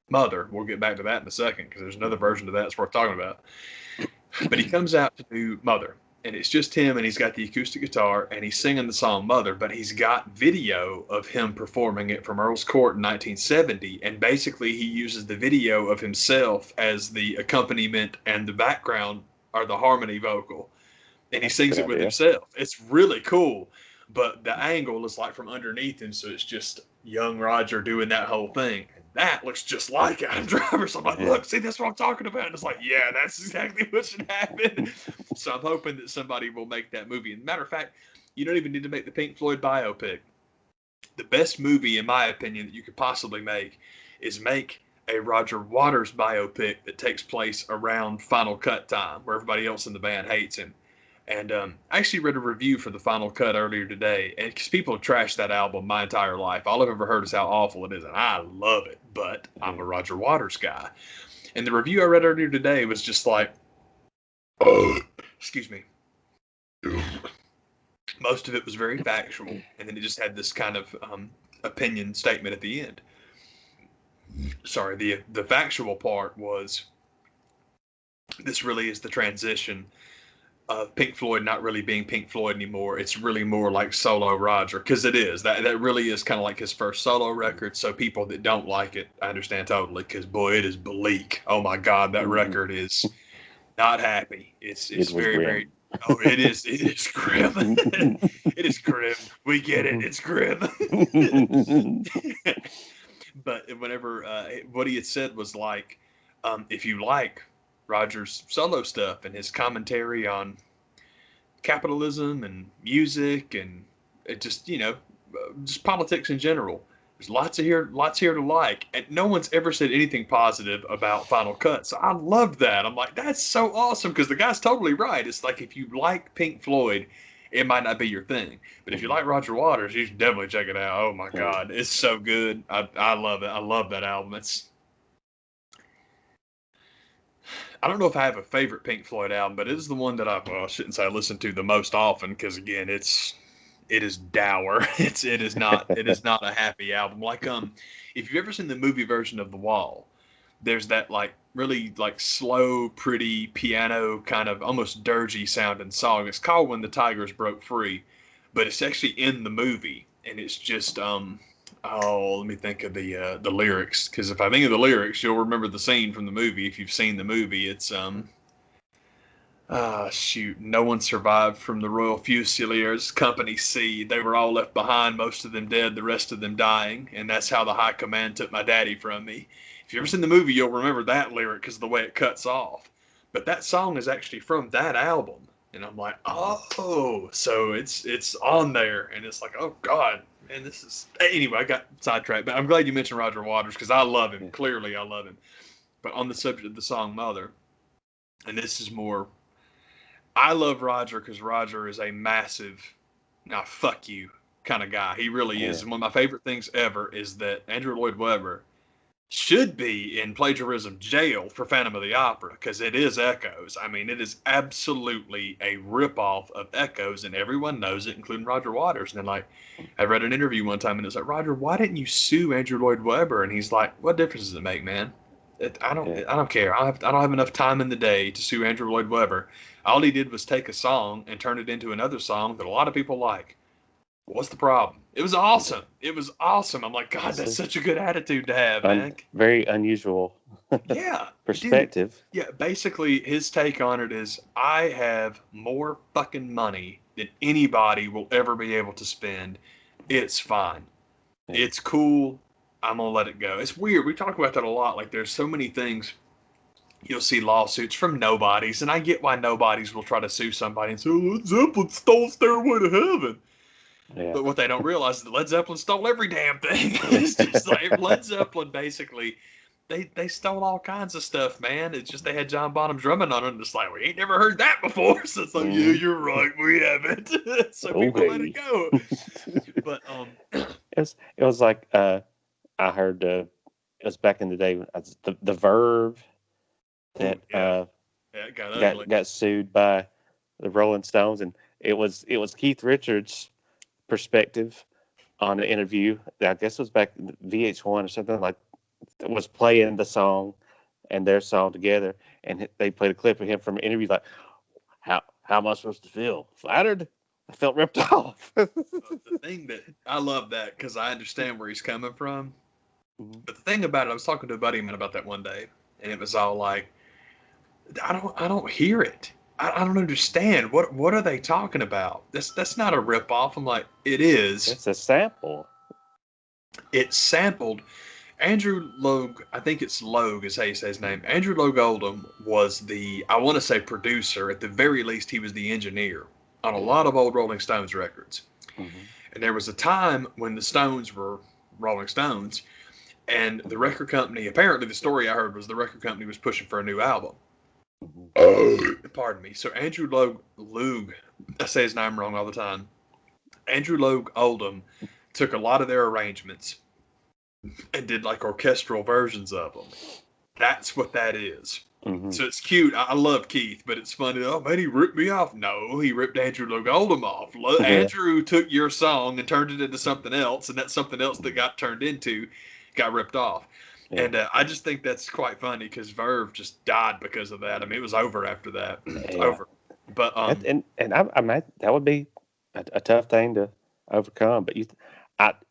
Mother. We'll get back to that in a second, because there's another version of that that's worth talking about. But he comes out to do Mother, and it's just him, and he's got the acoustic guitar, and he's singing the song Mother, but he's got video of him performing it from Earl's Court in 1970, and basically he uses the video of himself as the accompaniment, and the background are the harmony vocal, and he sings it with himself. It's really cool, but the angle is like from underneath him, so it's just young Roger doing that whole thing. That looks just like Adam Driver. So I'm like, look, see, that's what I'm talking about. And it's like, yeah, that's exactly what should happen. So I'm hoping that somebody will make that movie. And matter of fact, you don't even need to make the Pink Floyd biopic. The best movie, in my opinion, that you could possibly make is make a Roger Waters biopic that takes place around Final Cut time, where everybody else in the band hates him. And I actually read a review for the Final Cut earlier today, and because people have trashed that album my entire life, all I've ever heard is how awful it is, and I love it. But I'm a Roger Waters guy, and the review I read earlier today was just like, excuse me. Most of it was very factual, and then it just had this kind of opinion statement at the end. Sorry, the factual part was this really is the transition of Pink Floyd not really being Pink Floyd anymore. It's really more like solo Roger, because it is. That really is kind of like his first solo record. So people that don't like it, I understand totally, because boy, it is bleak. Oh my God, that record is not happy. It's very, grim. very. Oh, it is grim. It is grim. We get it. It's grim. But whenever what he had said was like, if you like Roger's solo stuff and his commentary on capitalism and music and it just just politics in general, there's lots here to like, and no one's ever said anything positive about Final Cut. So I loved that. I'm like, that's so awesome, because the guy's totally right. It's like, if you like Pink Floyd, it might not be your thing, but if you like Roger Waters, you should definitely check it out. Oh my God, it's so good. I love it. I love that album. I don't know if I have a favorite Pink Floyd album, but it is the one that I shouldn't say I listen to the most often, because again, it is dour. It is not a happy album. Like if you've ever seen the movie version of The Wall, there's that like really like slow, pretty piano kind of almost dirgy sounding song. It's called When the Tigers Broke Free, but it's actually in the movie, and it's just let me think of the lyrics, because if I think of the lyrics, you'll remember the scene from the movie. If you've seen the movie, it's shoot, no one survived from the Royal Fusiliers, Company C. They were all left behind, most of them dead, the rest of them dying, and that's how the high command took my daddy from me. If you've ever seen the movie, you'll remember that lyric because of the way it cuts off. But that song is actually from that album, and I'm like, oh, so it's on there, and it's like, oh God, man, this is. Anyway, I got sidetracked, but I'm glad you mentioned Roger Waters, because I love him. Clearly, I love him. But on the subject of the song Mother, and this is more. I love Roger because Roger is a massive, now fuck you kind of guy. He really is. And one of my favorite things ever is that Andrew Lloyd Webber should be in plagiarism jail for Phantom of the Opera, because it is Echoes. I mean, it is absolutely a ripoff of Echoes, and everyone knows it, including Roger Waters. And then, like, I read an interview one time, and it's like, Roger, why didn't you sue Andrew Lloyd Webber? And he's like, what difference does it make, man? I don't care. I don't have enough time in the day to sue Andrew Lloyd Webber. All he did was take a song and turn it into another song that a lot of people like. What's the problem? It was awesome. It was awesome. I'm like, God, that's such a good attitude to have, man. Very unusual. Yeah, perspective. Dude. Yeah, basically his take on it is, I have more fucking money than anybody will ever be able to spend. It's fine. Yeah. It's cool. I'm going to let it go. It's weird. We talk about that a lot. Like, there's so many things. You'll see lawsuits from nobodies, and I get why nobodies will try to sue somebody and say, Led Zeppelin stole Stairway to Heaven. Yeah. But what they don't realize is that Led Zeppelin stole every damn thing. It's just like Led Zeppelin basically, they stole all kinds of stuff, man. It's just they had John Bonham drumming on it, and it's like, we ain't never heard that before. So it's like, yeah, you're right, we haven't. So people let it go. But it was like I heard it was back in the day, the Verve that got sued by the Rolling Stones, and it was Keith Richards' perspective on the interview. I guess it was back in VH1 or something, like, was playing the song and their song together, and they played a clip of him from an interview, like, how am I supposed to feel? Flattered? I felt ripped off. The thing that I love that, because I understand where he's coming from. But the thing about it, I was talking to a buddy of mine about that one day, and it was all like, I don't hear it. I don't understand. What are they talking about? That's not a ripoff. I'm like, it is. It's a sample. It sampled Andrew Logue. I think it's Logue is how you say his name. Andrew Logue Oldham was the, I want to say, producer. At the very least, he was the engineer on a lot of old Rolling Stones records. Mm-hmm. And there was a time when the Stones were Rolling Stones, and the record company, apparently the story I heard was the record company was pushing for a new album. Pardon me. So Andrew Loog, I say his name wrong all the time. Andrew Loog Oldham took a lot of their arrangements and did like orchestral versions of them. That's what that is. Mm-hmm. So it's cute. I love Keith, but it's funny. Oh man, he ripped me off. No, he ripped Andrew Loog Oldham off. Yeah. Andrew took your song and turned it into something else, and that something else that got turned into got ripped off. Yeah. And I just think that's quite funny because Verve just died because of that. I mean, it was over after that. It's Yeah. over. But and I mean that would be a tough thing to overcome. But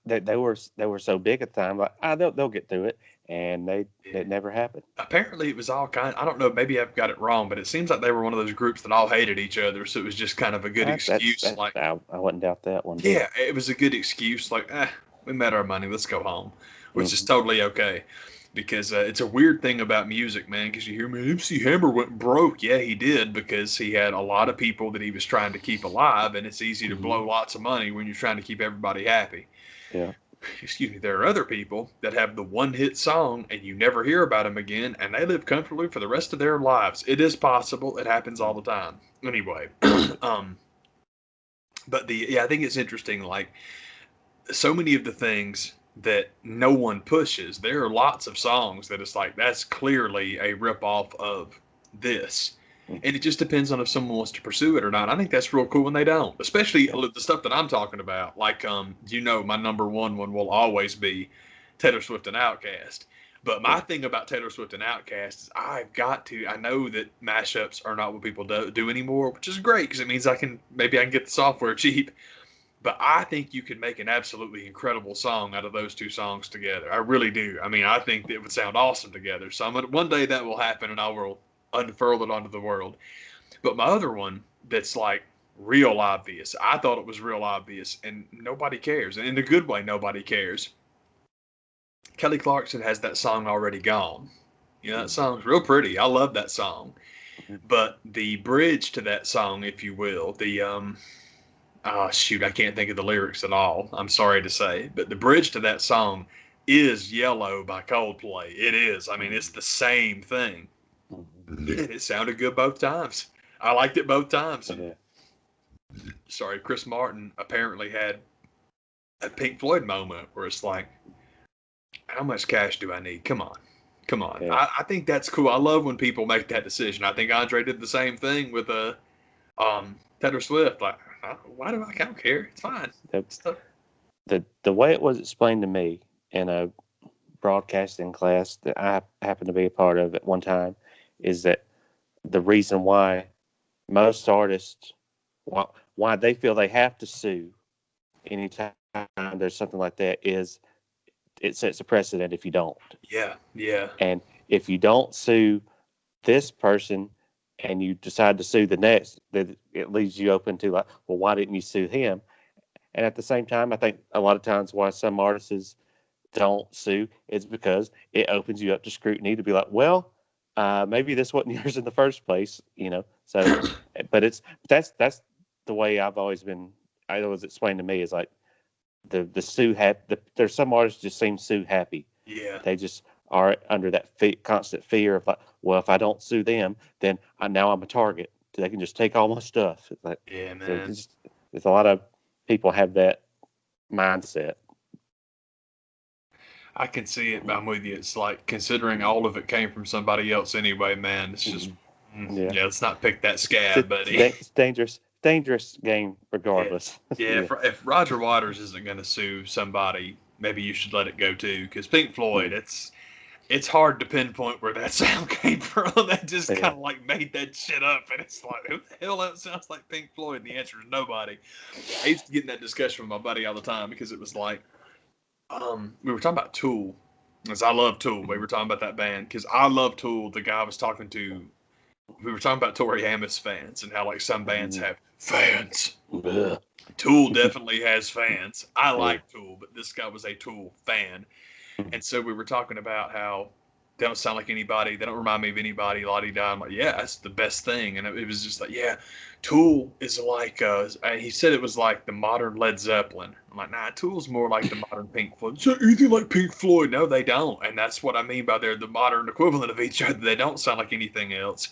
they were so big at the time, like they'll get through it, and it never happened. apparently it was all kind. I don't know. Maybe I've got it wrong, but it seems like they were one of those groups that all hated each other. So it was just kind of a good excuse. Like, I wouldn't doubt that one. yeah, it was a good excuse. Like, we made our money. Let's go home, which is totally okay. Because it's a weird thing about music, man. Because you hear, man, MC Hammer went broke. Yeah, he did because he had a lot of people that he was trying to keep alive, and it's easy to blow lots of money when you're trying to keep everybody happy. Yeah. Excuse me. There are other people that have the one-hit song, and you never hear about them again, and they live comfortably for the rest of their lives. It is possible. It happens all the time. Anyway, but I think it's interesting. Like, so many of the things that no one pushes. There are lots of songs that it's like that's clearly a ripoff of this. And it just depends on if someone wants to pursue it or not. I think that's real cool when they don't. Especially the stuff that I'm talking about. Like my number one will always be Taylor Swift and Outkast. But my thing about Taylor Swift and Outkast is I know that mashups are not what people do anymore, which is great because it means I can get the software cheap. But I think you could make an absolutely incredible song out of those two songs together. I really do. I mean, I think it would sound awesome together. So one day that will happen, and I will unfurl it onto the world. But my other one that's like real obvious, I thought it was real obvious, and nobody cares. And in a good way, nobody cares. Kelly Clarkson has that song Already Gone. You know, that song's real pretty. I love that song. But the bridge to that song, if you will, oh, shoot, I can't think of the lyrics at all. I'm sorry to say. But the bridge to that song is Yellow by Coldplay. It is. I mean, it's the same thing. And it sounded good both times. I liked it both times. Yeah. Sorry, Chris Martin apparently had a Pink Floyd moment where it's like, how much cash do I need? Come on. Yeah. I think that's cool. I love when people make that decision. I think Andre did the same thing with Taylor Swift. Like, why do I don't care? It's fine. The way it was explained to me in a broadcasting class that I happened to be a part of at one time is that the reason why most artists why they feel they have to sue anytime there's something like that is it sets a precedent if you don't. Yeah. And if you don't sue this person and you decide to sue the next, that it leaves you open to like, well, why didn't you sue him? And at the same time, I think a lot of times why some artists don't sue is because it opens you up to scrutiny to be like, well, maybe this wasn't yours in the first place, you know. So, but that's the way I've always been. I was explained to me is like the sue there's some artists just seem sue happy. Yeah. They just are under that constant fear of like, well, if I don't sue them, then now I'm a target. They can just take all my stuff. It's like, yeah, man. There's a lot of people have that mindset. I can see it. I'm with you. It's like considering all of it came from somebody else anyway, man. It's just let's not pick that scab, buddy. It's dangerous game regardless. Yeah. If Roger Waters isn't going to sue somebody, maybe you should let it go too. Because Pink Floyd, it's hard to pinpoint where that sound came from. That just kind of like made that shit up, and it's like, who the hell that sounds like Pink Floyd? And the answer is nobody. I used to get in that discussion with my buddy all the time because it was like, we were talking about Tool, because I love Tool. We were talking about that band because I love Tool. The guy I was talking to, we were talking about Tori Amos fans and how like some bands have fans. Tool definitely has fans. I like Tool, but this guy was a Tool fan. And so we were talking about how They don't sound like anybody. They don't remind me of anybody. La-di-da. I'm like, yeah, that's the best thing. And it was just like, yeah, Tool is like, he said it was like the modern Led Zeppelin. I'm like, nah, Tool's more like the modern Pink Floyd. So anything like Pink Floyd? No, they don't. And that's what I mean by they're the modern equivalent of each other. They don't sound like anything else.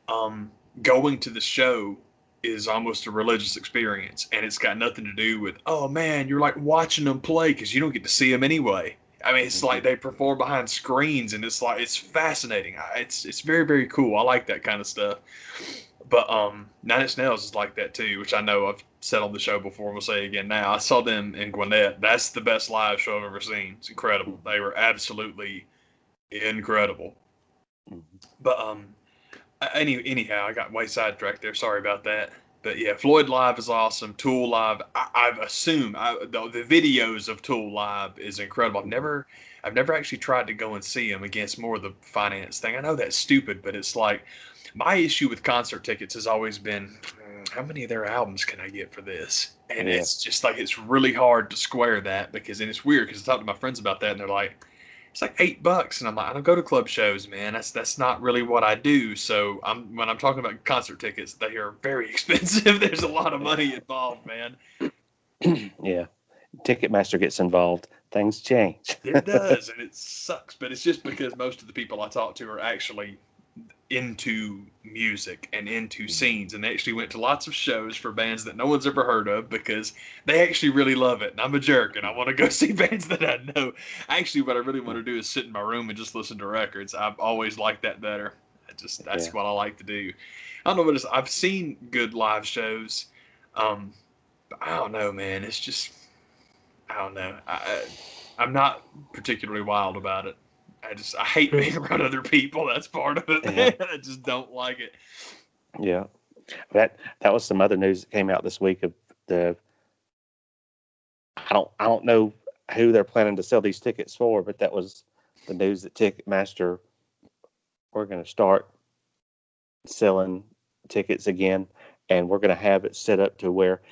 Um, Going to the show is almost a religious experience, and it's got nothing to do with, oh man, you're like watching them play because you don't get to see them anyway. I mean, it's like they perform behind screens, and it's like it's fascinating. It's very very cool. I like that kind of stuff. But Nine Inch Nails is like that too, which I know I've said on the show before. We'll say again now. I saw them in Gwinnett. That's the best live show I've ever seen. It's incredible. They were absolutely incredible. But anyhow, I got way sidetracked there. Sorry about that. But yeah, Floyd Live is awesome. Tool Live, I've assumed the videos of Tool Live is incredible. I've never actually tried to go and see them. Again, it's more of the finance thing. I know that's stupid, but it's like my issue with concert tickets has always been, how many of their albums can I get for this? And it's just like it's really hard to square that because, and it's weird because I talked to my friends about that and they're like, it's like $8, and I'm like, I don't go to club shows, man. That's not really what I do. So when I'm talking about concert tickets, they are very expensive. There's a lot of money involved, man. Yeah, Ticketmaster gets involved, things change. It does, and it sucks. But it's just because most of the people I talk to are actually into music and into scenes, and they actually went to lots of shows for bands that no one's ever heard of because they actually really love it. And I'm a jerk, and I want to go see bands that I know. Actually, what I really want to do is sit in my room and just listen to records. I've always liked that better. That's what I like to do. I don't know what it is. I've seen good live shows, but I don't know, man. It's just I don't know. I'm not particularly wild about it. I hate being around other people. That's part of it. Yeah. I just don't like it. Yeah, that was some other news that came out this week of the. I don't know who they're planning to sell these tickets for, but that was the news that Ticketmaster we're going to start selling tickets again, and we're going to have it set up to where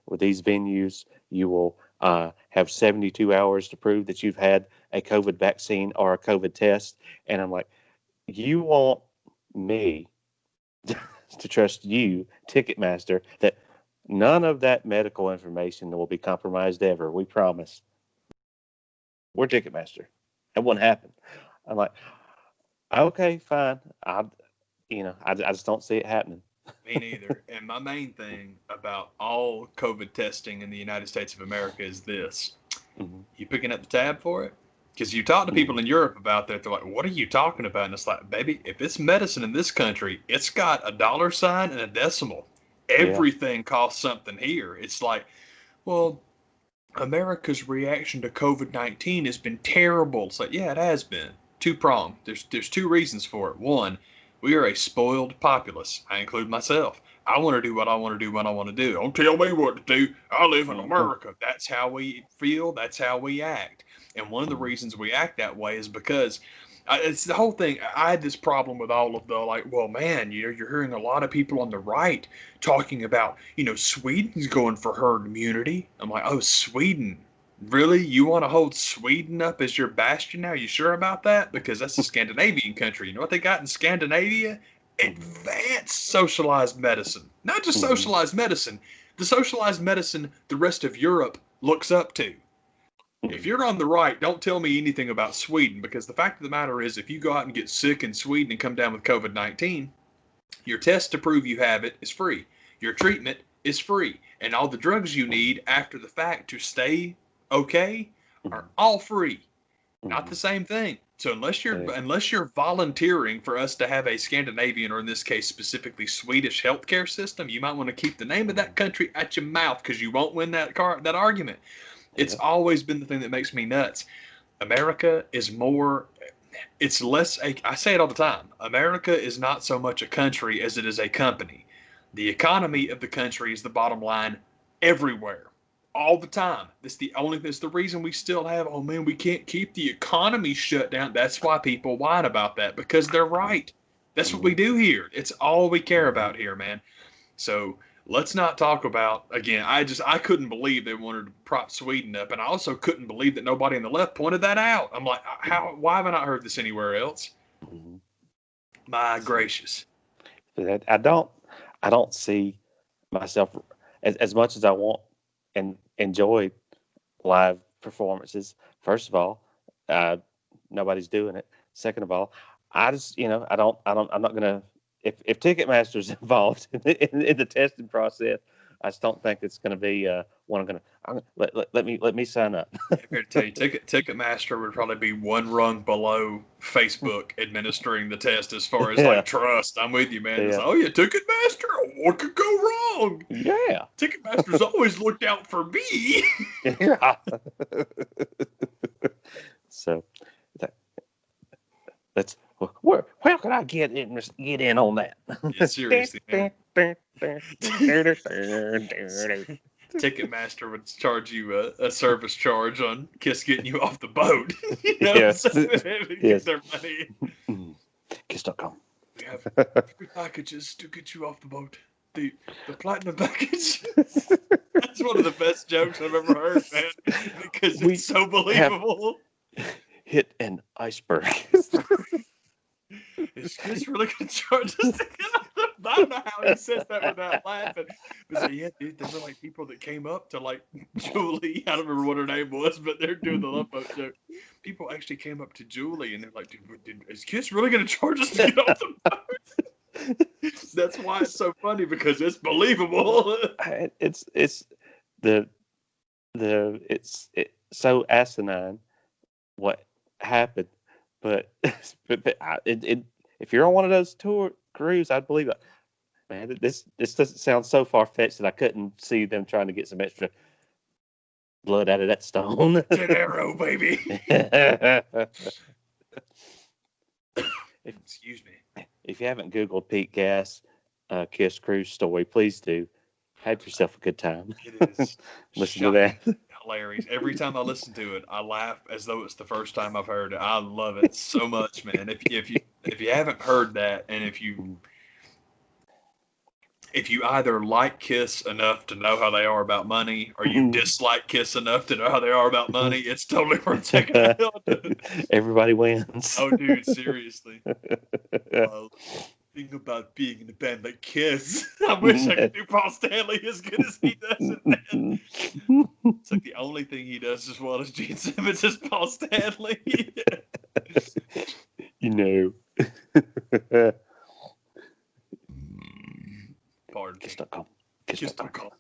with these venues you will have 72 hours to prove that you've had a COVID vaccine or a COVID test. And I'm like, you want me to trust you, Ticketmaster, that none of that medical information will be compromised ever. We promise. We're Ticketmaster. That won't happen. I'm like, okay, fine. I just don't see it happening. Me neither. And my main thing about all COVID testing in the United States of America is this. Mm-hmm. You picking up the tab for it? Because you talk to people in Europe about that, they're like, what are you talking about? And it's like, baby, if it's medicine in this country, it's got a dollar sign and a decimal. Everything costs something here. It's like, well, America's reaction to COVID-19 has been terrible. It's like, yeah, it has been. Two-pronged. There's two reasons for it. One, we are a spoiled populace. I include myself. I want to do what I want to do when I want to do. Don't tell me what to do. I live in America. That's how we feel. That's how we act. And one of the reasons we act that way is because it's the whole thing. I had this problem with all of the like, well, man, you're hearing a lot of people on the right talking about, Sweden's going for herd immunity. I'm like, oh, Sweden. Really? You want to hold Sweden up as your bastion now? You sure about that? Because that's a Scandinavian country. You know what they got in Scandinavia? Advanced socialized medicine. Not just socialized medicine. The socialized medicine the rest of Europe looks up to. If you're on the right, don't tell me anything about Sweden, because the fact of the matter is, if you go out and get sick in Sweden and come down with COVID-19, your test to prove you have it is free. Your treatment is free. And all the drugs you need after the fact to stay okay are all free. Not the same thing. So unless you're volunteering for us to have a Scandinavian, or in this case specifically Swedish healthcare system, you might want to keep the name of that country at your mouth, because you won't win that argument. It's always been the thing that makes me nuts. America is more, it's less, I say it all the time, America is not so much a country as it is a company. The economy of the country is the bottom line everywhere, all the time. That's the reason we still have, oh man, we can't keep the economy shut down. That's why people whine about that, because they're right. That's what we do here. It's all we care about here, man. So let's not talk about, again, I couldn't believe they wanted to prop Sweden up, and I also couldn't believe that nobody in the left pointed that out. I'm like, why have I not heard this anywhere else? Mm-hmm. My gracious. I don't see myself as much as I want and enjoy live performances. First of all, nobody's doing it. Second of all, I just, I'm not gonna. If Ticketmaster's involved in the testing process, I just don't think it's going to be one let me sign up. I'm here to tell you, Ticketmaster would probably be one rung below Facebook administering the test as far as like trust. I'm with you, man. Yeah. It's, oh yeah, Ticketmaster. What could go wrong? Yeah. Ticketmaster's always looked out for me. Yeah. So that's where can I get in on that? Yeah, seriously, man. Ticketmaster would charge you a service charge on Kiss getting you off the boat. Yes. Get their money. Kiss.com. We have 3 packages to get you off the boat. The platinum package. That's one of the best jokes I've ever heard, man. Because it's so believable. Hit an iceberg. Is Kiss really going to charge us to get off the boat? I don't know how he says that without laughing. But so, yeah, dude, there were like people that came up to like Julie. I don't remember what her name was, but they're doing the love boat joke. People actually came up to Julie and they're like, dude, is Kiss really going to charge us to get off the boat? That's why it's so funny, because it's believable. It's so asinine what happened, but if you're on one of those tour cruise, I'd believe it. Man, this doesn't sound so far fetched that I couldn't see them trying to get some extra blood out of that stone. Gennaro, baby. Excuse me. If you haven't Googled Pete Gas Kiss cruise story, please do. Have yourself a good time. It is. Listen to that. Hilarious. Every time I listen to it, I laugh as though it's the first time I've heard it. I love it so much, man. If you haven't heard that, and if you either like Kiss enough to know how they are about money, or you dislike Kiss enough to know how they are about money, it's totally worth checking out. Everybody wins. Oh, dude, seriously. Thing about being in a band like Kiss, I wish I could do Paul Stanley as good as he does it, man. It's like the only thing he does as well as Gene Simmons is Paul Stanley. Pardon. Kiss.com. Kiss.com.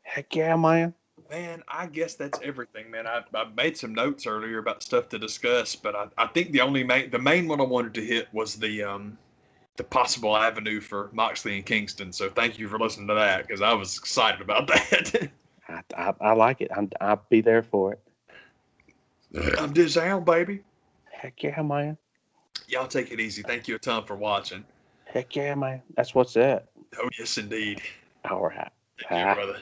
Heck yeah, man. Man, I guess that's everything, man. I made some notes earlier about stuff to discuss, but I think the main one I wanted to hit was the possible avenue for Moxley and Kingston. So thank you for listening to that, because I was excited about that. I like it. I'll be there for it. I'm down, baby. Heck yeah, man. Y'all take it easy. Thank you a ton for watching. Heck yeah, man. That's what's up. Oh, yes, indeed. All right. Thank you, brother.